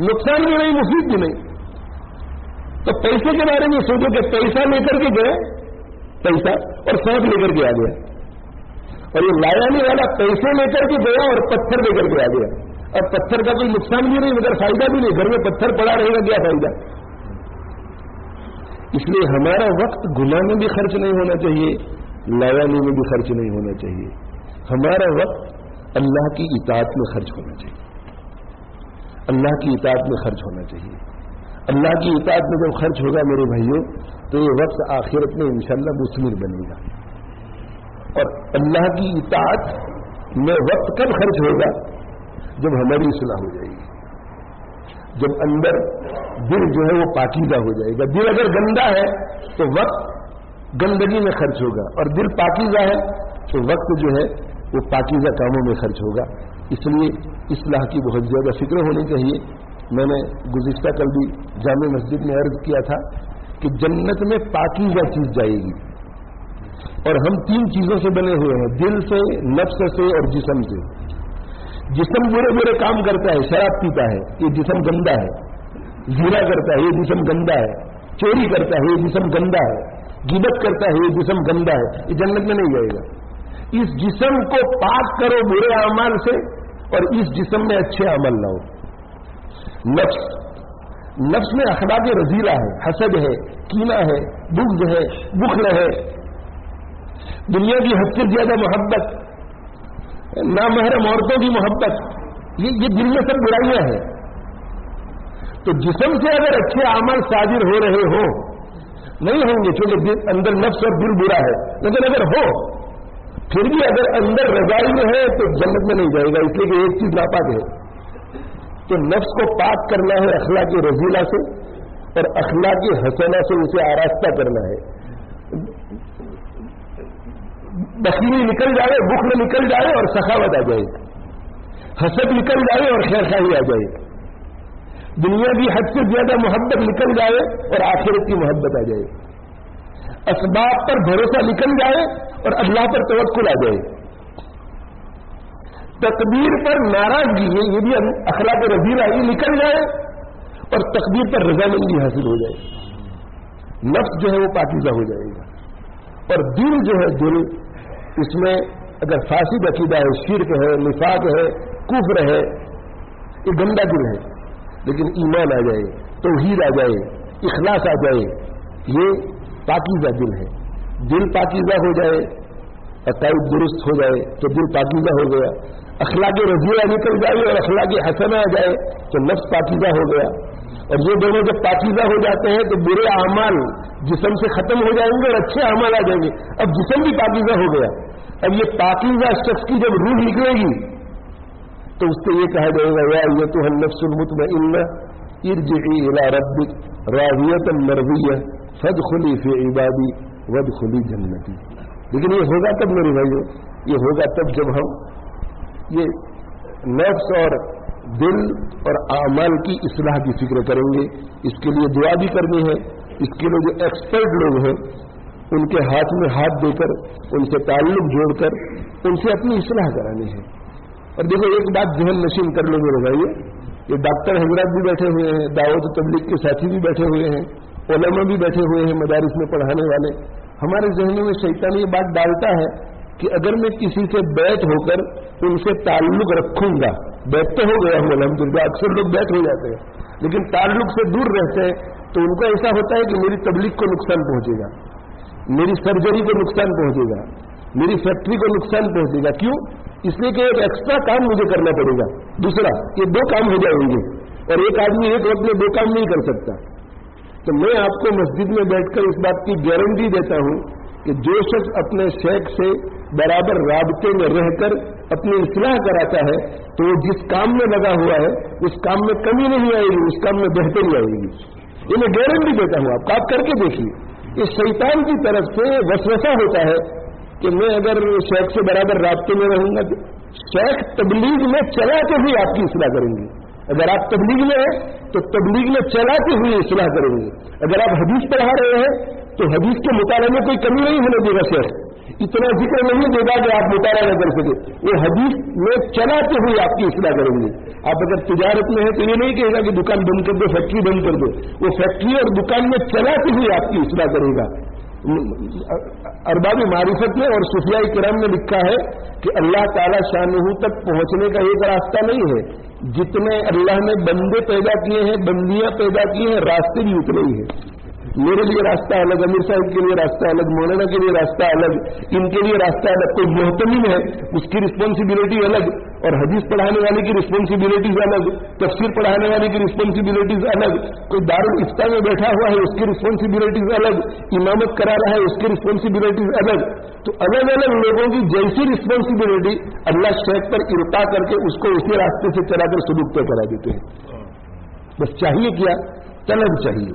B: نقصان بھی نہیں, مفید بھی نہیں. تو پیسے کے بارے میں سوچو کہ پیسہ لے کر کے گئے, پیسہ اور سانپ لے کر کے آ گیا, اور یہ لایانی والا پیسے لے کر کے گیا اور پتھر لے کر کے آ گیا. اور پتھر کا کوئی نقصان بھی نہیں مگر فائدہ بھی نہیں, گھر میں پتھر پڑا رہے گا, کیا فائدہ. اس لیے ہمارا وقت گناہ میں بھی خرچ نہیں ہونا چاہیے, لایانی میں بھی خرچ نہیں ہونا چاہیے. ہمارا وقت اللہ کی اطاعت میں خرچ ہونا چاہیے. اللہ کی اطاعت میں خرچ ہونا چاہیے. اللہ کی اطاعت میں جب خرچ ہوگا میرے بھائیوں تو یہ وقت آخرت میں انشاءاللہ مثمر بنے گا. اور اللہ کی اطاعت میں وقت کب خرچ ہوگا؟ جب ہماری اصلاح ہو جائے گی، جب اندر دل جو ہے وہ پاکیزہ ہو جائے گا. دل اگر گندا ہے تو وقت گندگی میں خرچ ہوگا، اور دل پاکیزہ ہے تو وقت جو ہے وہ پاکیزہ کاموں میں خرچ ہوگا. اس لیے اصلاح کی بہت زیادہ فکر ہونی چاہیے. میں نے گزشتہ کل بھی جامع مسجد میں عرض کیا تھا کہ جنت میں پاکیزہ چیز جائے گی، اور ہم 3 چیزوں سے بنے ہوئے ہیں، دل سے، نفس سے اور جسم سے. جسم برے برے کام کرتا ہے، شراب پیتا ہے، یہ جسم گندا ہے. زنا کرتا ہے، یہ جسم گندا ہے. چوری کرتا ہے، یہ جسم گندا ہے. غیبت کرتا ہے، یہ جسم گندا ہے. یہ جنت میں نہیں جائے گا. اس جسم کو پاک کرو برے اعمال سے، اور اس جسم میں اچھے عمل لاؤ. نفس میں اخلاق رذیلہ ہے، حسد ہے، کینہ ہے، بغض ہے، بخل ہے، دنیا کی حد سے زیادہ محبت، نامحرم عورتوں کی محبت، یہ دل میں سب برائیاں ہیں. تو جسم سے اگر اچھے عمل صادر ہو رہے ہوں، نہیں ہوں گے کیونکہ اندر نفس اور دل برا ہے، لیکن اگر ہو پھر بھی اگر اندر رضائی میں ہے تو جنت میں نہیں جائے گا. اس لیے کہ ایک چیز ناپاک ہے. تو نفس کو پاک کرنا ہے اخلاق رذیلہ سے، اور اخلاق حسنہ سے اسے آراستہ کرنا ہے. بخیلی نکل جائے، بخل نکل جائے اور سخاوت آ جائے، حسد نکل جائے اور خیر خواہی آ جائے، دنیا کی حد سے زیادہ محبت نکل جائے اور آخرت کی محبت آ جائے، اسباب پر بھروسہ نکل جائے اور اللہ پر توکل آ جائے، تقدیر پر ناراضگی ہے، یہ بھی اخلاق رذیلہ یہ نکل جائے، اور تقدیر پر رضامندی حاصل ہو جائے. نفس جو ہے وہ پاکیزہ ہو جائے گا. اور دل جو ہے، دل اس میں اگر فاسد عقیدہ ہے، شرک ہے، نفاق ہے، کفر ہے، یہ گندا دل ہے. لیکن ایمان آ جائے، توحید آ جائے، اخلاص آ جائے، یہ پاکیزہ دل ہے. دل پاکیزہ ہو جائے، عقائد درست ہو جائے تو دل پاکیزہ ہو گیا. اخلاق رذیلہ نکل جائے اور اخلاق حسنہ آ جائے تو نفس پاکیزہ ہو گیا. اور یہ دونوں جب پاکیزہ ہو جاتے ہیں تو برے اعمال جسم سے ختم ہو جائیں گے اور اچھے اعمال آ جائیں گے. اب جسم بھی پاکیزہ ہو گیا. اب یہ پاکیزہ شخص کی جب روح نکلے گی تو اس سے یہ کہا جائے گا یا ایتھا النفس المطمئنہ ارجعی الی ربک راضیۃ مرضیہ فادخلی فی عبادی وادخلی جنتی. لیکن یہ ہوگا تب میرے بھائیو، یہ ہوگا تب جب ہم یہ نفس اور دل اور اعمال کی اصلاح کی فکر کریں گے. اس کے لیے دعا بھی کرنی ہے. اس کے لیے جو ایکسپرٹ لوگ ہیں ان کے ہاتھ میں ہاتھ دے کر، ان سے تعلق جوڑ کر ان سے اپنی اصلاح کرانی ہے. اور دیکھو ایک بات ذہن نشین کر لو میرے بھائیو، یہ ڈاکٹر حضرات بھی بیٹھے ہوئے ہیں، دعوت و تبلیغ کے ساتھی بھی بیٹھے ہوئے ہیں، علماء بھی بیٹھے ہوئے ہیں مدارس میں پڑھانے والے. ہمارے ذہنوں میں شیطان یہ بات ڈالتا ہے کہ اگر میں کسی سے بیٹھ ہو کر ان سے تعلق رکھوں گا، بیٹھ تو ہو گیا ہوں الحمدللہ، اکثر لوگ بیٹھ ہو جاتے ہیں لیکن تعلق سے دور رہتے ہیں، تو ان کو ایسا ہوتا ہے کہ میری تبلیغ کو نقصان پہنچے گا، میری سرجری کو نقصان پہنچے گا، میری فیکٹری کو نقصان پہنچے گا. کیوں؟ اس لیے کہ ایک ایکسٹرا کام مجھے کرنا پڑے گا. دوسرا یہ 2 کام ہو جائیں گے، اور ایک آدمی ایک وقت میں 2 کام نہیں کر سکتا. تو میں آپ کو مسجد میں بیٹھ کر اس بات کی گارنٹی دیتا ہوں کہ جو شخص اپنے شیخ سے برابر رابطے میں رہ کر اپنی اصلاح کراتا ہے تو وہ جس کام میں لگا ہوا ہے اس کام میں کمی نہیں آئے گی، اس کام میں بہتری آئے گی. یہ میں گارنٹی دیتا ہوں، آپ کر کے دیکھیے. یہ شیطان کی طرف سے وسوسہ ہوتا ہے کہ میں اگر شیخ سے برابر رابطے میں رہوں گا، شیخ تبلیغ میں چلاتے ہوئے آپ کی اصلاح کریں گے. اگر آپ تبلیغ میں ہیں تو تبلیغ میں چلاتے ہوئے اصلاح کریں گے. اگر آپ حدیث پڑھا رہے ہیں تو حدیث کے مطالعے میں کوئی کمی نہیں ہونے دے گا. شیخ اتنا ذکر نہیں دے گا کہ آپ مطالعہ نہ کر سکے، وہ حدیث میں چلاتے ہوئے آپ کی اصلاح کریں گے. آپ اگر تجارت میں ہے تو یہ نہیں کہے گا کہ دکان بند کر دو، فیکٹری بند کر دو، وہ فیکٹری اور دکان میں چلاتے ہوئے آپ کی اصلاح کرے گا. ارباب معرفت میں اور صوفیاء کرام نے لکھا ہے کہ اللہ تعالی شانہ تک پہنچنے کا ایک راستہ نہیں ہے، جتنے اللہ نے بندے پیدا کیے ہیں، بندیاں پیدا کی ہیں، راستے بھی اتنے ہی ہیں. میرے لیے راستہ الگ, امیر صاحب کے لیے راستہ الگ, مولانا کے لیے راستہ الگ, ان کے لیے راستہ الگ. کوئی محتمم ہے اس کی رسپانسبلٹی الگ, اور حدیث پڑھانے والے کی رسپانسبلٹیز الگ, تفسیر پڑھانے والے کی رسپانسبلٹیز الگ, کوئی دارالفتہ میں بیٹھا ہوا ہے اس کی رسپانسبلٹیز الگ, امامت کرا رہا ہے اس کی رسپانسبلٹیز الگ. تو الگ الگ لوگوں کی جیسی رسپانسبلٹی اللہ شیخ پر ارقا کر کے اس کو اسی راستے سے چلا کر سلوک طے کرا دیتے ہیں. بس چاہیے کیا؟ طلب چاہیے.